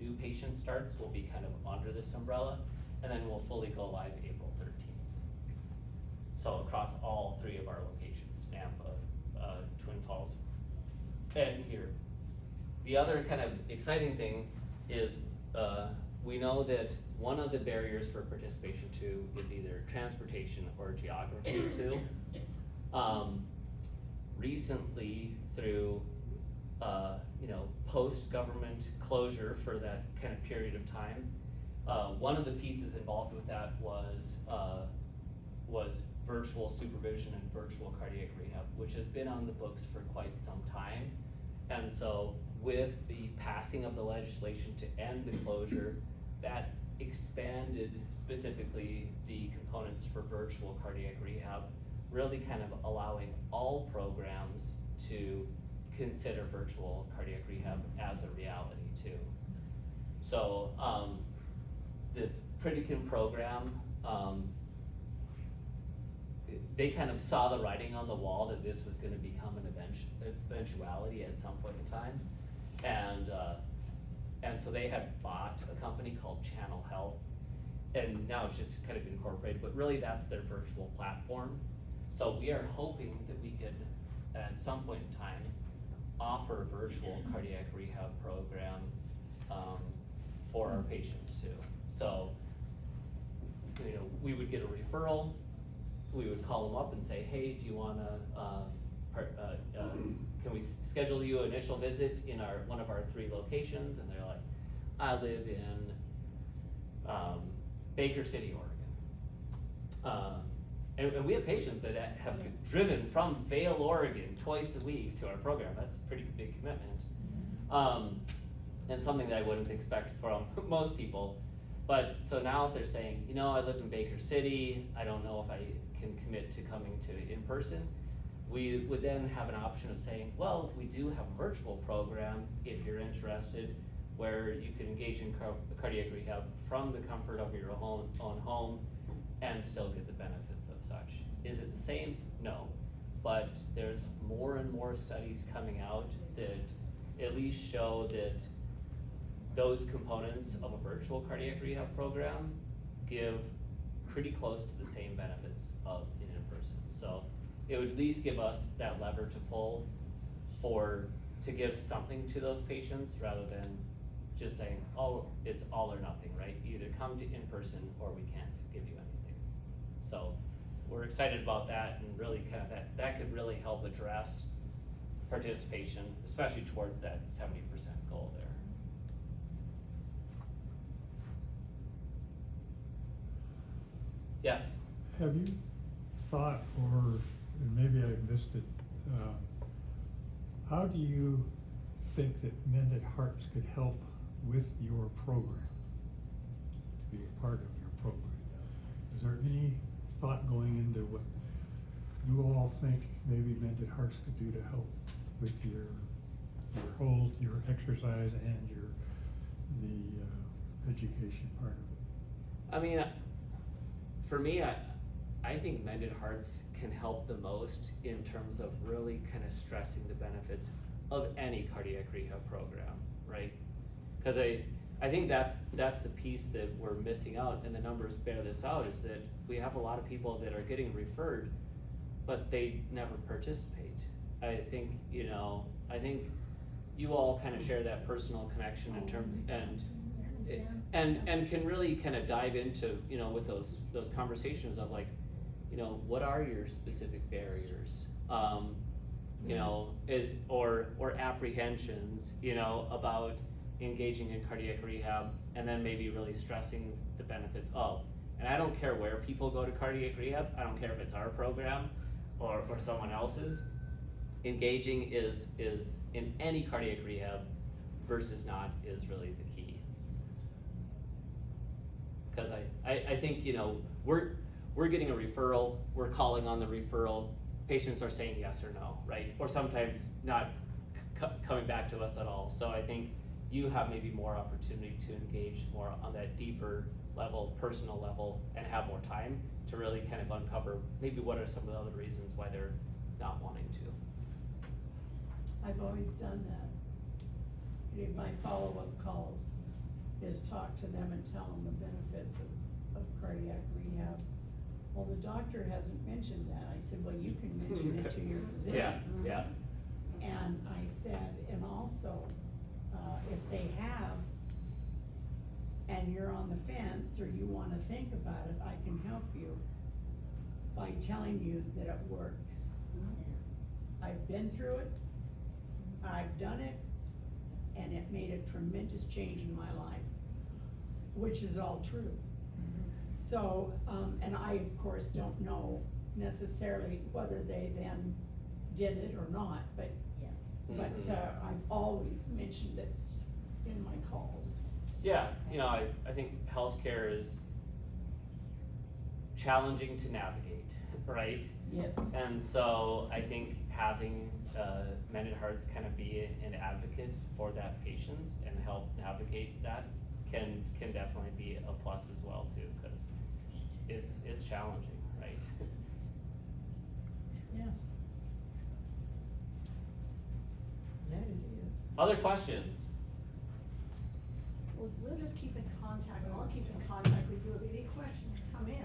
new patient starts will be kind of under this umbrella, and then we'll fully go live April 13th. So across all 3 of our locations, Nampa, Twin Falls, and here. The other kind of exciting thing is we know that one of the barriers for participation too is either transportation or geography too. Recently through post-government closure for that kind of period of time, one of the pieces involved with that was virtual supervision and virtual cardiac rehab, which has been on the books for quite some time. And so with the passing of the legislation to end the closure, that expanded specifically the components for virtual cardiac rehab, really kind of allowing all programs to consider virtual cardiac rehab as a reality too. So this Pritikin program, they kind of saw the writing on the wall that this was going to become an eventuality at some point in time, and so they had bought a company called Channel Health, and now it's just kind of incorporated, but really that's their virtual platform. So we are hoping that we could, at some point in time, offer a virtual cardiac rehab program for our patients too. So, we would get a referral, we would call them up and say, hey, do you wanna, can we schedule you an initial visit in one of our 3 locations? And they're like, I live in Baker City, Oregon. And we have patients that have driven from Vail, Oregon twice a week to our program. That's a pretty big commitment. And something that I wouldn't expect from most people. But so now if they're saying, I live in Baker City, I don't know if I can commit to coming to in person, we would then have an option of saying, well, we do have a virtual program if you're interested, where you can engage in cardiac rehab from the comfort of your own home and still get the benefits of such. Is it the same? No. But there's more and more studies coming out that at least show that those components of a virtual cardiac rehab program give pretty close to the same benefits of in person. So it would at least give us that lever to pull to give something to those patients rather than just saying, oh, it's all or nothing, right? Either come to in person or we can't give you anything. So we're excited about that, and really kind of that could really help address participation, especially towards that 70% goal there. Yes. Have you thought, or and maybe I missed it, how do you think that Mended Hearts could help with your program? Be a part of your program? Is there any thought going into what you all think maybe Mended Hearts could do to help with your hold, your exercise, and the education part of it? I mean, for me, I think Mended Hearts can help the most in terms of really kind of stressing the benefits of any cardiac rehab program, right? Because I think that's the piece that we're missing out, and the numbers bear this out, is that we have a lot of people that are getting referred, but they never participate. I think you all kind of share that personal connection in terms, and can really kind of dive into, with those conversations of like, what are your specific barriers, or apprehensions, about engaging in cardiac rehab, and then maybe really stressing the benefits of. And I don't care where people go to cardiac rehab, I don't care if it's our program or someone else's. Engaging is in any cardiac rehab versus not is really the key. Because I think, we're getting a referral, we're calling on the referral, patients are saying yes or no, right? Or sometimes not coming back to us at all. So I think you have maybe more opportunity to engage more on that deeper level, personal level, and have more time to really kind of uncover maybe what are some of the other reasons why they're not wanting to. I've always done that. In my follow-up calls is talk to them and tell them the benefits of cardiac rehab. Well, the doctor hasn't mentioned that. I said, well, you can mention it to your physician. Yeah. And I said, and also, if they have, and you're on the fence, or you wanna think about it, I can help you by telling you that it works. I've been through it, I've done it, and it made a tremendous change in my life, which is all true. So, and I, of course, don't know necessarily whether they then did it or not, but I've always mentioned it in my calls. Yeah, I think healthcare is challenging to navigate, right? Yes. And so I think having Mended Hearts kind of be an advocate for that patient and help navigate that can definitely be a plus as well too, because it's challenging, right? Yes. That it is. Other questions? We'll just keep in contact, and I'll keep in contact with you. If any questions come in,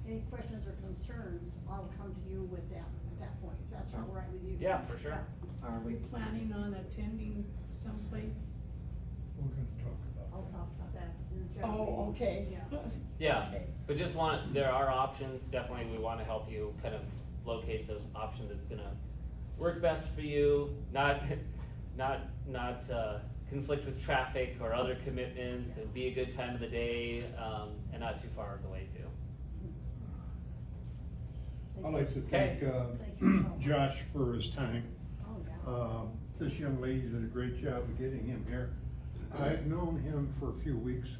any questions or concerns, I'll come to you with them at that point, if that's all right with you. Yeah, for sure. Are we planning on attending someplace? We're gonna talk about I'll that. talk about that in the general Oh, meeting. okay. Yeah. Yeah, Okay. but there are options, definitely we wanna help you kind of locate the option that's gonna work best for you, not conflict with traffic or other commitments, and be a good time of the day, and not too far away too. I'd like to Okay. thank, Thank you so much. Josh for his time. Oh, yeah. This young lady did a great job of getting him here. I've known him for a few weeks.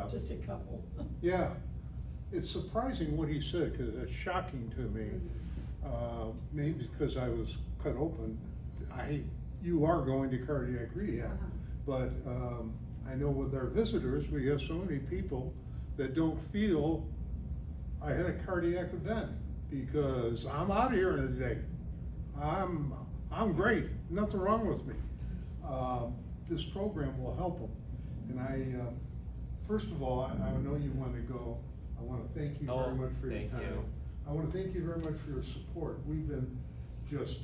Just a couple. Yeah, it's surprising what he said, cause it's shocking to me. Maybe because I was cut open. You are going to cardiac rehab, but, I know with our visitors, we have so many people that don't feel I had a cardiac event, because I'm out of here in a day. I'm great, nothing wrong with me. This program will help them. And first of all, I know you wanna go, I wanna thank you very much for your thank time. you. I wanna thank you very much for your support. We've been just,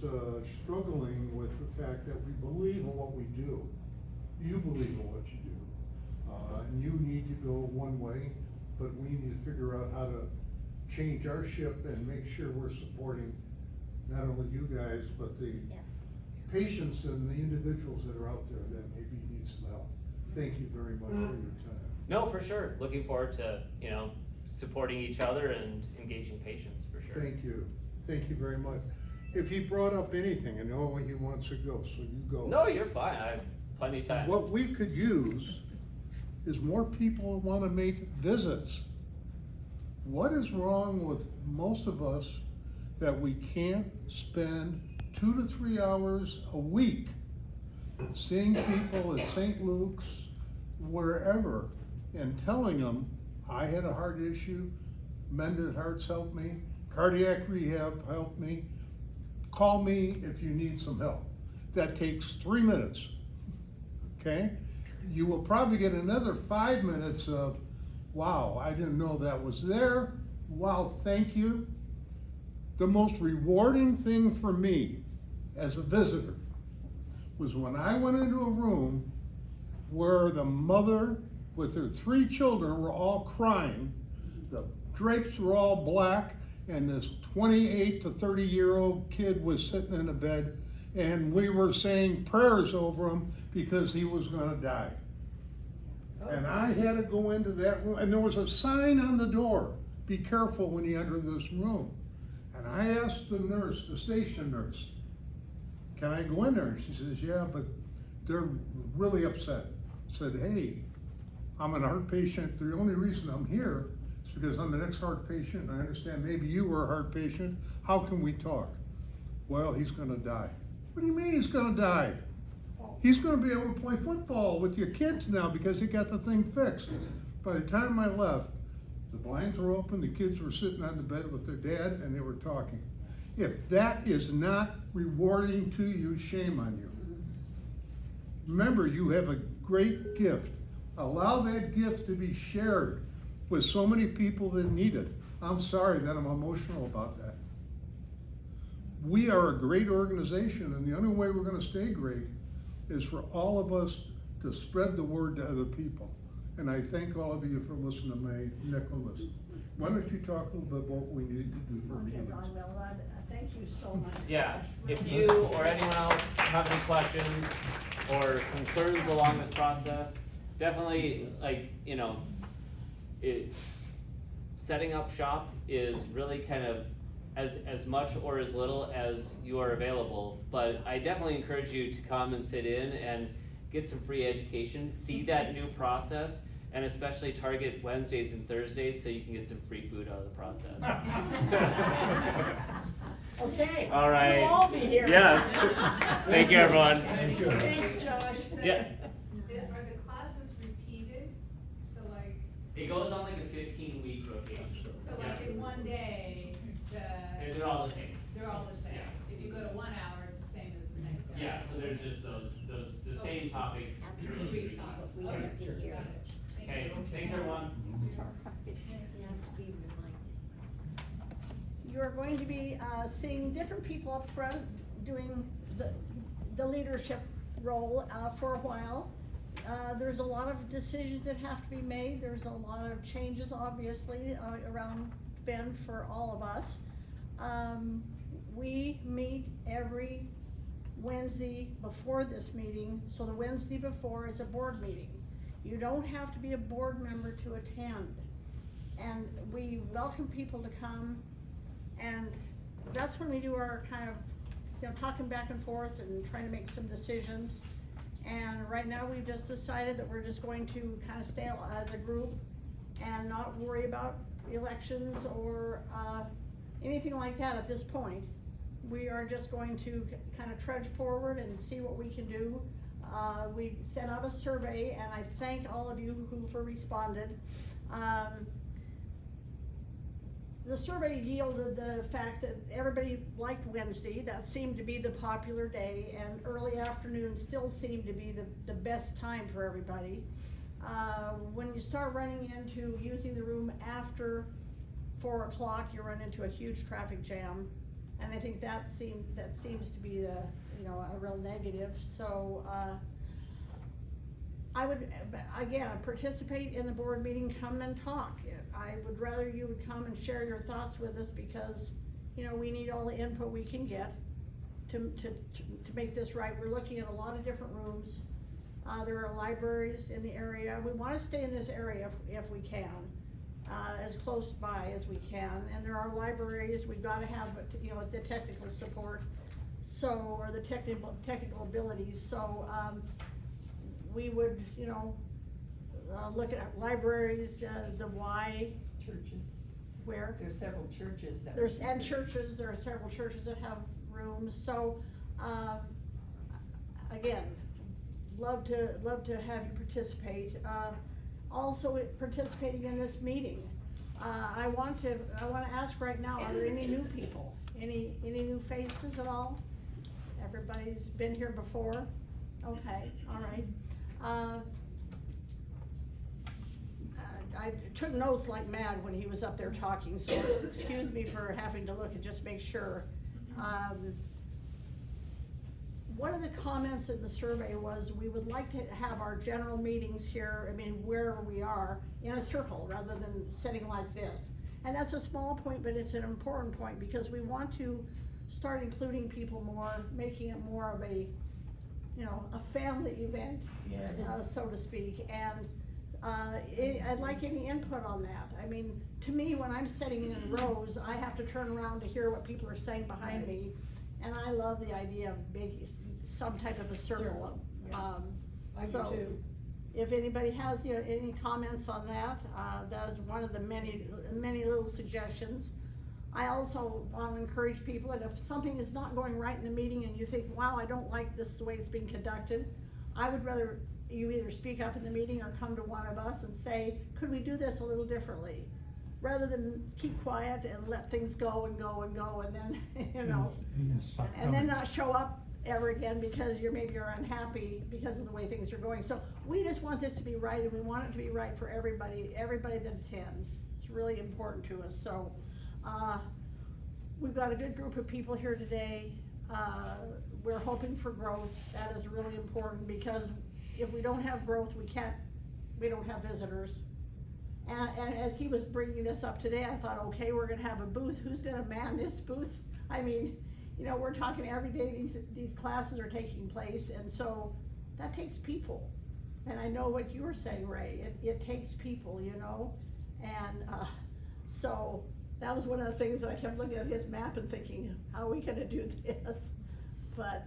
struggling with the fact that we believe in what we do. You believe in what you do. And you need to go one way, but we need to figure out how to change our ship and make sure we're supporting not only you guys, but the patients and the individuals that are out there that maybe need some help. Thank you very much for your time. No, for sure. Looking forward to, you know, supporting each other and engaging patients, for sure. Thank you very much. If he brought up anything, I know he wants to go, so you go. No, you're fine. I have plenty of time. What we could use is more people who wanna make visits. What is wrong with most of us that we can't spend 2 to 3 hours a week seeing people at St. Luke's, wherever, and telling them, I had a heart issue, Mended Hearts helped me, Cardiac Rehab helped me, call me if you need some help. That takes 3 minutes, okay? You will probably get another 5 minutes of, wow, I didn't know that was there, wow, thank you. The most rewarding thing for me as a visitor was when I went into a room where the mother with her 3 children were all crying, the drapes were all black, and this 28 to 30-year-old kid was sitting in a bed, and we were saying prayers over him because he was gonna die. And I had to go into that room, and there was a sign on the door, be careful when you enter this room. And I asked the nurse, the station nurse, can I go in there? And she says, yeah, but they're really upset. Said, hey, I'm a heart patient. The only reason I'm here is because I'm the next heart patient, and I understand maybe you were a heart patient. How can we talk? Well, he's gonna die. What do you mean he's gonna die? He's gonna be able to play football with your kids now because he got the thing fixed. By the time I left, the blinds were open, the kids were sitting on the bed with their dad, and they were talking. If that is not rewarding to you, shame on you. Remember, you have a great gift. Allow that gift to be shared with so many people that need it. I'm sorry that I'm emotional about that. We are a great organization, and the only way we're gonna stay great is for all of us to spread the word to other people. And I thank all of you for listening to my Nicholas. Why don't you talk a little bit about what we need to do for Okay, meetings? Ron, well, thank you so much. Yeah, Gosh, if really. you or anyone else have any questions or concerns along this process, definitely, like, you know, setting up shop is really kind of as much or as little as you are available, but I definitely encourage you to come and sit in and get some free education, see that new process, and especially target Wednesdays and Thursdays so you can get some free food out of the process. Okay. All right. We'll all be here. Yes. Thank you, everyone. Thank you. Thanks, Josh. Yeah. Are the classes repeated? So like, It goes on like a 15-week rotation. so like in one day, And they're all the same. they're all the same. Yeah. If you go to 1 hour, it's the same as the next hour. Yeah, so there's just the same topic. Three times. We Okay, have to hear. got it. Thank Okay, you. thanks everyone. You have to be reminded. You're going to be seeing different people up front doing the leadership role for a while. There's a lot of decisions that have to be made. There's a lot of changes, obviously, around Bend for all of us. We meet every Wednesday before this meeting, so the Wednesday before is a board meeting. You don't have to be a board member to attend. And we welcome people to come, and that's when we do our kind of, you know, talking back and forth and trying to make some decisions. And right now, we've just decided that we're just going to kind of stay as a group and not worry about elections or anything like that at this point. We are just going to kind of trudge forward and see what we can do. We sent out a survey, and I thank all of you who responded. The survey yielded the fact that everybody liked Wednesday. That seemed to be the popular day, and early afternoon still seemed to be the best time for everybody. When you start running into using the room after 4 o'clock, you run into a huge traffic jam, and I think that seems to be the, you know, a real negative. So I would, again, participate in the board meeting, come and talk. I would rather you would come and share your thoughts with us, because, you know, we need all the input we can get to make this right. We're looking at a lot of different rooms. There are libraries in the area. We wanna stay in this area if we can, as close by as we can. And there are libraries, we've gotta have, you know, the technical support, so, or the technical abilities, so, we would, you know, look at libraries, the Y, Churches, where? there's several churches that. There's, and churches, there are several churches that have rooms, so, again, love to have you participate. Also participating in this meeting. I want to ask right now, are there any new people? Any new faces at all? Everybody's been here before? Okay, all right. I took notes like mad when he was up there talking, so excuse me for having to look and just make sure. One of the comments in the survey was we would like to have our general meetings here, I mean, wherever we are, in a circle rather than sitting like this. And that's a small point, but it's an important point because we want to start including people more, making it more of a, you know, a family event, so to speak. And I'd like any input on that. I mean, to me, when I'm sitting in rows, I have to turn around to hear what people are saying behind me. And I love the idea of making some type of a circle. I do So, too. if anybody has, you know, any comments on that, that is one of the many little suggestions. I also want to encourage people that if something is not going right in the meeting and you think, wow, I don't like this the way it's being conducted, I would rather you either speak up in the meeting or come to one of us and say, could we do this a little differently? Rather than keep quiet and let things go and go and go and then, you know, and then not show up ever again because you're unhappy because of the way things are going. So we just want this to be right, and we want it to be right for everybody that attends. It's really important to us. So we've got a good group of people here today. We're hoping for growth. That is really important because if we don't have growth, we don't have visitors. And as he was bringing this up today, I thought, okay, we're gonna have a booth. Who's gonna man this booth? I mean, you know, we're talking every day these classes are taking place, and so that takes people. And I know what you were saying, Ray, it takes people, you know? And so that was one of the things that I kept looking at his map and thinking, how are we gonna do this? But,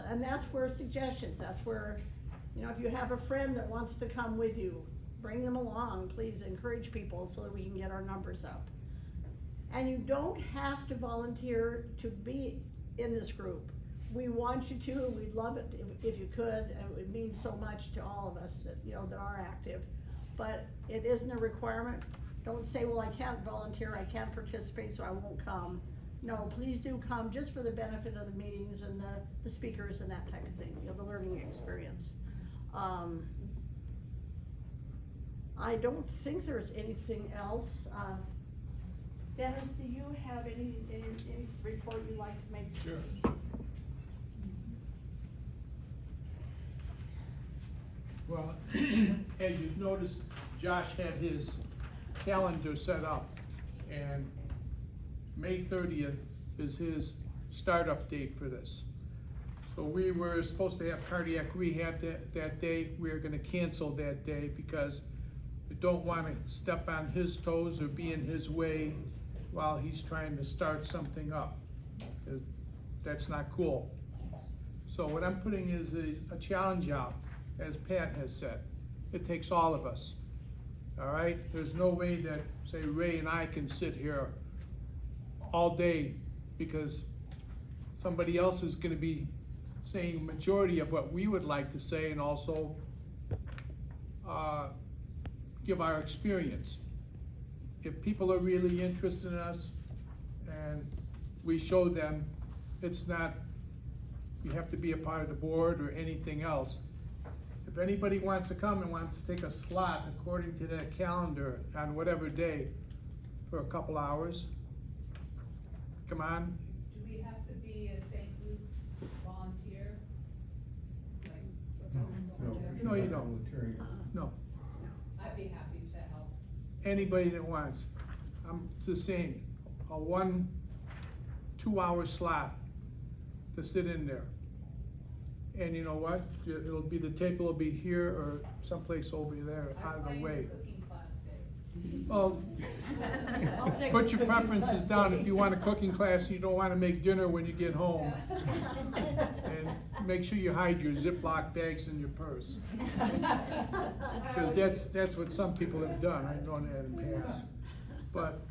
and that's where suggestions, that's where, you know, if you have a friend that wants to come with you, bring them along, please encourage people so that we can get our numbers up. And you don't have to volunteer to be in this group. We want you to, and we'd love it if you could. It means so much to all of us that, you know, that are active. But it isn't a requirement. Don't say, well, I can't volunteer, I can't participate, so I won't come. No, please do come just for the benefit of the meetings and the speakers and that type of thing, you know, the learning experience. I don't think there's anything else. Dennis, do you have any report you'd like to make? Sure. Well, as you've noticed, Josh had his calendar set up, and May 30th is his startup date for this. So we were supposed to have cardiac rehab that day. We're gonna cancel that day because we don't wanna step on his toes or be in his way while he's trying to start something up. That's not cool. So what I'm putting is a challenge out, as Pat has said. It takes all of us, all right? There's no way that, say, Ray and I can sit here all day because somebody else is gonna be saying a majority of what we would like to say and also give our experience. If people are really interested in us and we show them, it's not, you have to be a part of the board or anything else. If anybody wants to come and wants to take a slot according to that calendar on whatever day for a couple hours, come on. Do we have to be a St. Luke's volunteer? No, you don't. Volunteering. No, I'd be happy to help. anybody that wants. I'm just saying, a 1-2 hour slot to sit in there. And you know what? It'll be, the table will be here or someplace over there, out of the way. I planned a cooking class day. Well, I'll take put the your cooking preferences class down day. if you want a cooking class and you don't wanna make dinner when you get home. And make sure you hide your Ziploc bags in your purse. Cause that's what some people have done, I've known that in the past. But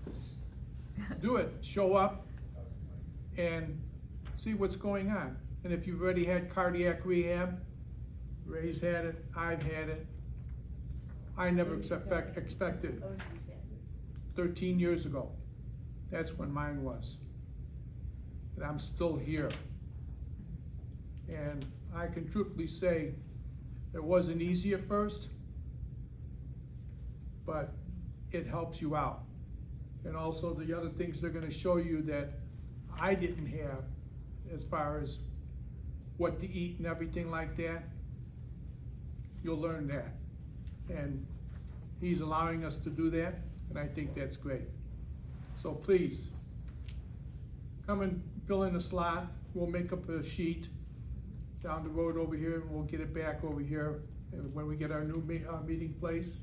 do it, show up and see what's going on. And if you've already had cardiac rehab, Ray's had it, I've had it. I never expected 13 years ago. That's when mine was. And I'm still here. And I can truthfully say, it wasn't easy at first, but it helps you out. And also the other things they're gonna show you that I didn't have, as far as what to eat and everything like that, you'll learn that. And he's allowing us to do that, and I think that's great. So please, come and fill in a slot. We'll make up a sheet down the road over here, and we'll get it back over here when we get our new meeting place.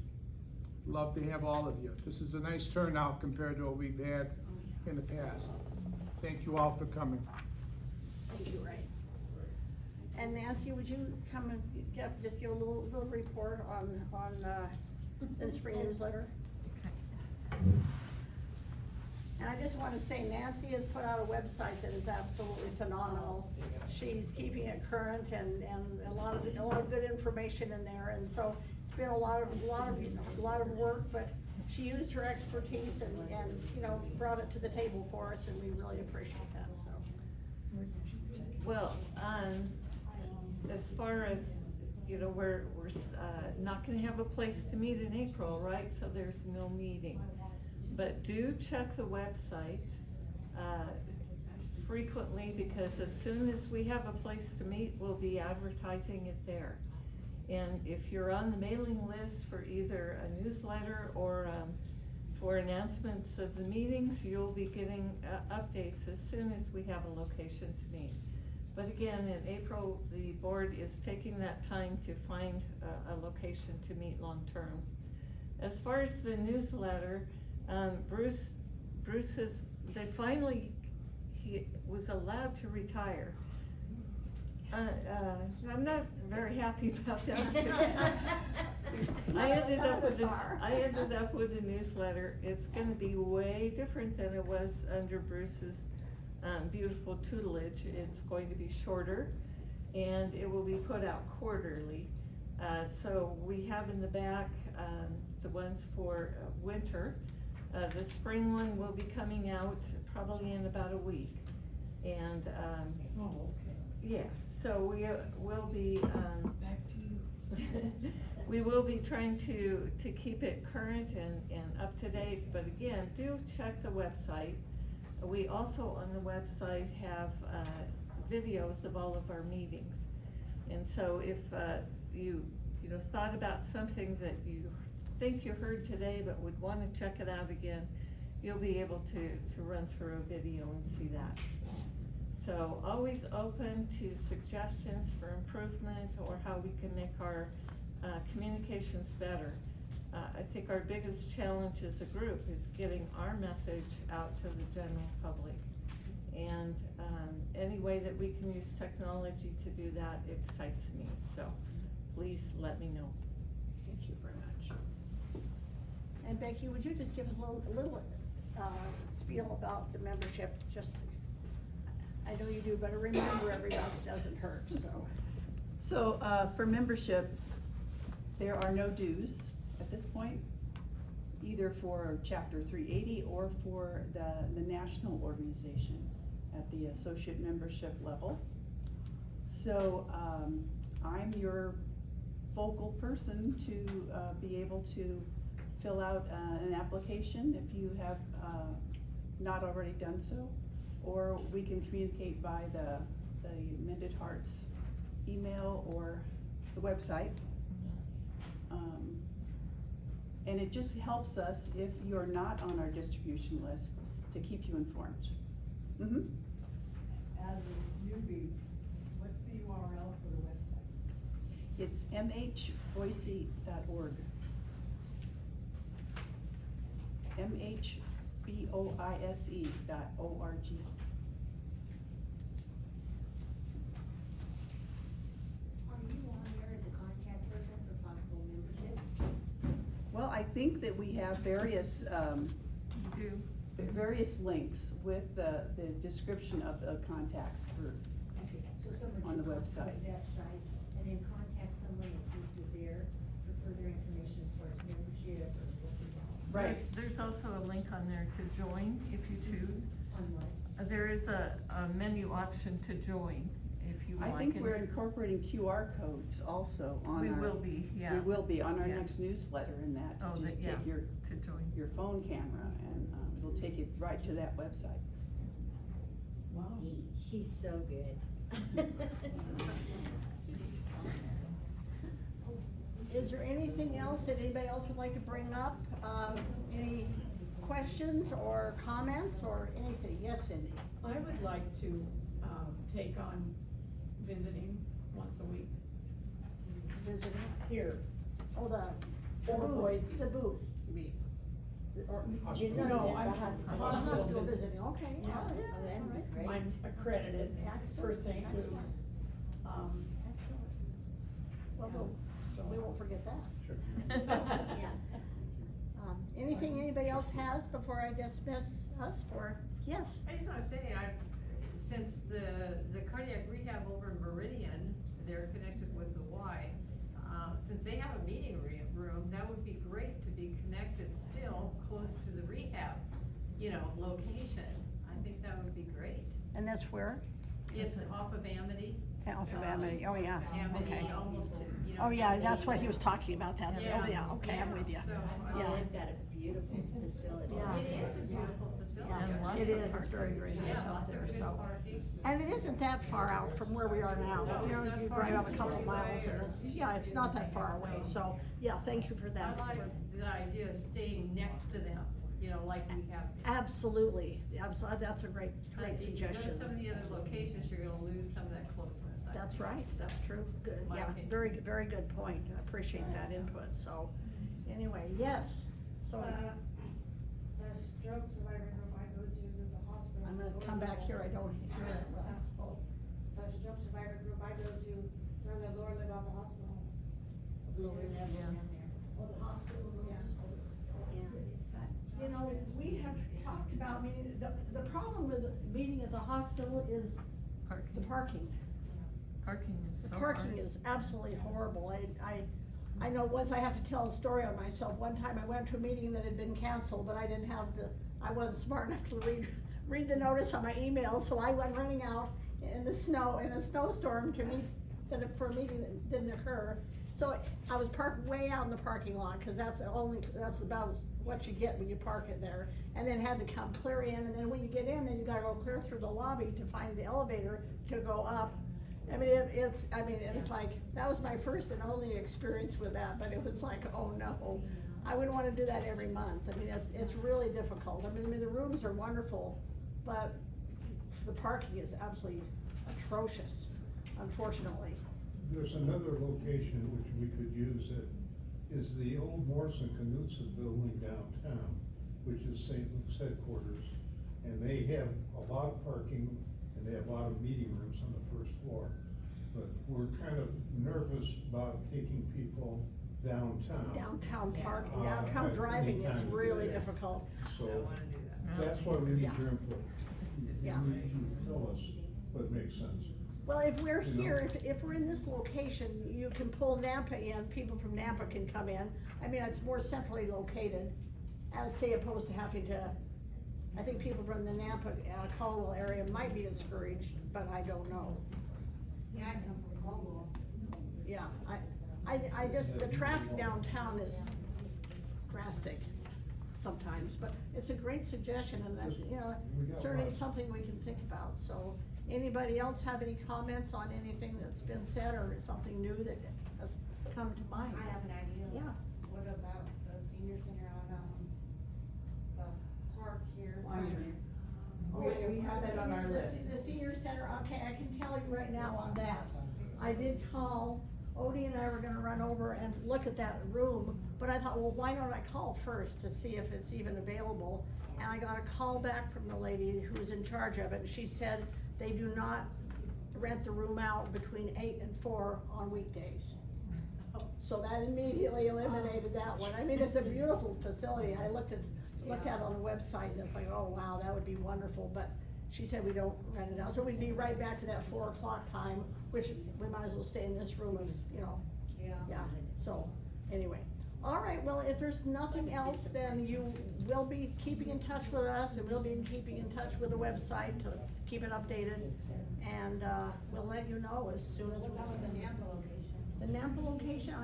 Love to have all of you. This is a nice turnout compared to what we've had in the past. Thank you all for coming. Thank you, Ray. And Nancy, would you come and just give a little report on the spring newsletter? And I just wanna say Nancy has put out a website that is absolutely phenomenal. She's keeping it current and a lot of good information in there, and so it's been a lot of work, but she used her expertise and you know, brought it to the table for us, and we really appreciate that, so. Well, as far as, you know, we're not gonna have a place to meet in April, right? So there's no meeting. But do check the website frequently, because as soon as we have a place to meet, we'll be advertising it there. And if you're on the mailing list for either a newsletter or for announcements of the meetings, you'll be getting updates as soon as we have a location to meet. But again, in April, the board is taking that time to find a location to meet long-term. As far as the newsletter, Bruce has, he was allowed to retire. I'm not very happy about that. I ended up with a newsletter. It's gonna be way different than it was under Bruce's beautiful tutelage. It's going to be shorter, and it will be put out quarterly. So we have in the back the ones for winter. The spring one will be coming out probably in about a week. And yeah, so we will be Back to you. we will be trying to keep it current and up to date, but again, do check the website. We also on the website have videos of all of our meetings. And so if you thought about something that you think you heard today but would want to check it out again, you'll be able to run through a video and see that. So always open to suggestions for improvement or how we can make our communications better. I think our biggest challenge as a group is getting our message out to the general public. And any way that we can use technology to do that excites me, so please let me know. Thank you very much. And Becky, would you just give us a little spiel about the membership? Just, I know you do, but remember every ounce doesn't hurt, so. So, for membership, there are no dues at this point, either for Chapter 380 or for the national organization at the associate membership level. So, I'm your focal person to be able to fill out an application if you have not already done so, or we can communicate by the Mended Hearts email or the website. And it just helps us, if you're not on our distribution list, to keep you informed. As a newbie, what's the URL for the website? It's mhboise.org. mhboise.org. Are you on there as a contact person for possible membership? Well, I think that we have various, Do. various links with the description of the contacts for, Okay, so someone On the can website. contact that site and then contact someone that's listed there for further information as far as membership or what's involved. right. There's also a link on there to join if you choose. On what? There is a menu option to join if you I like. think and we're incorporating QR codes also on our. We will be, yeah. We will be on our Yeah. next newsletter and that, Oh, to just yeah, take your, to join. your phone camera and, it'll take you right to that website. Wow. Dee, she's so good. Is there anything else that anybody else would like to bring up? Any questions or comments or anything? Yes, Cindy? I would like to, take on visiting once a week Visiting? here. Oh, the Or booth, Boise. the booth, you mean? Or, Hospital. No, At I'm the hospital. hospital visiting, okay, Yeah. all right. Oh, that'd be great. I'm accredited for Excellent, St. excellent. Luke's. Excellent. Well, So. we won't forget that. Sure. Yeah. Anything anybody else has before I dismiss us for, yes? I just wanna say, since the cardiac rehab over in Meridian, they're connected with the Y, since they have a meeting room, that would be great to be connected still close to the rehab, location. I think that would be great. And that's where? It's off of Amity. Off of Amity, oh, yeah, Amity, okay. almost, Oh, yeah, that's what he was talking about, that's, Yeah. oh, yeah, okay, I'm with you. So, Yeah. Oh, they've got a beautiful facility. Yeah. It is a beautiful facility. And lots It of is, it's parking. very, very nice Yeah, out lots there, of good so. parking. And it isn't that far out from where we are now, No, it's not you far drive out a from couple where miles we and are. it's, yeah, it's not that far away, so, yeah, thank you for that. I like the idea of staying next to them, like we have. Absolutely, absolutely, that's a great, I great think if you go to suggestion. some of the other locations, you're gonna lose some of that closeness. I That's think. right, So, that's true, good, my yeah, opinion. very good point, I appreciate that input, so, anyway, yes, so, The stroke survivor group I go to is at the hospital. I'm gonna come back here, I don't hear it well. The stroke survivor group I go to, they're on the lower level of the hospital. Lower level down there. Oh, the hospital, Yeah. You know, we have talked about, the problem with meeting at the hospital is the Parking, parking. parking is so The hard. parking is absolutely horrible. I know once I have to tell a story on myself. One time I went to a meeting that had been canceled, but I wasn't smart enough to read the notice on my email, so I went running out in the snow, in a snowstorm for a meeting that didn't occur. So I was parked way out in the parking lot, cause that's about what you get when you park it there. And then had to come clear in, and then when you get in, then you gotta go clear through the lobby to find the elevator to go up. It was like, that was my first and only experience with that, but it was like, oh no. I wouldn't wanna do that every month. It's really difficult. The rooms are wonderful, but the parking is absolutely atrocious, unfortunately. There's another location which we could use that is the old Morrison Knudsen building downtown, which is St. Luke's headquarters. And they have a lot of parking and they have a lot of meeting rooms on the first floor. But we're kind of nervous about taking people downtown. Downtown parking, Uh, downtown at driving any is time. really difficult. So I wanna do that. that's why we need Yeah. your input. Yeah. You need to tell us what makes sense. Well, if we're You know. here, if we're in this location, you can pull Nampa in, people from Nampa can come in. It's more centrally located, as opposed to having to, I think people from the Nampa, Caldwell area might be discouraged, but I don't know. Yeah, I come from Caldwell. Yeah, the traffic downtown is drastic sometimes, but it's a great suggestion, and that's, We got certainly lots. something we can think about, so. Anybody else have any comments on anything that's been said, or something new that has come to mind? I have an idea. Yeah. What about the senior center on, the park here? We have that on our list. The senior center, okay, I can tell you right now on that. I did call Odie and I were gonna run over and look at that room, but I thought, well, why don't I call first to see if it's even available? And I got a call back from the lady who's in charge of it, and she said they do not rent the room out between 8 and 4 on weekdays. So that immediately eliminated that one. I mean, it's a beautiful facility. I looked at it on the website, and it's like, oh, wow, that would be wonderful, but she said we don't rent it out. So we'd be right back to that 4 o'clock time, which we might as well stay in this room and, yeah, so, anyway. All right, well, if there's nothing else, then you will be keeping in touch with us, and we'll be keeping in touch with the website to keep it updated. And, we'll let you know as soon as we What about the Nampa location? The Nampa location,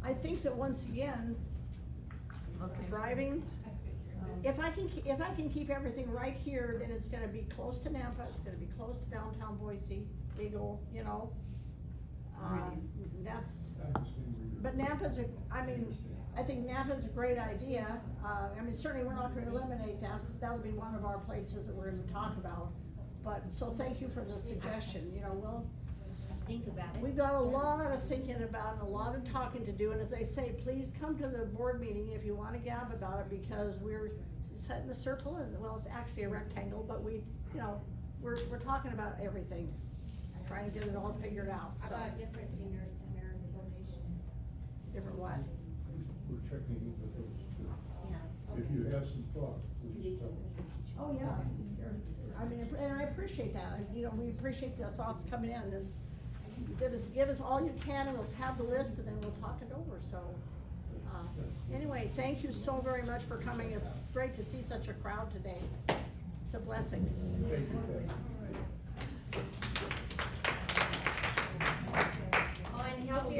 I think that once again, driving, if I can keep everything right here, then it's gonna be close to Nampa, it's gonna be close to downtown Boise, legal, you know. That's, but Nampa's I think Nampa's a great idea. I mean, certainly we're not gonna eliminate that, that'll be one of our places that we're gonna talk about. But, so thank you for the suggestion, you know, we'll, Think about it. we've got a lot of thinking about and a lot of talking to do, and as I say, please come to the board meeting if you wanna gab about it, because we're set in a circle, and, well, it's actually a rectangle, but we, you know, we're talking about everything, trying to get it all figured out, How so. about a different senior center location? Different what? We're checking into those too. Yeah. If you have some thought, please tell us. Oh, yeah, I mean, and I appreciate that, you know, we appreciate the thoughts coming in, and give us all you can, and we'll have the list, and then we'll talk it over, so. Anyway, thank you so very much for coming, it's great to see such a crowd today, it's a blessing. Thank you, Deb.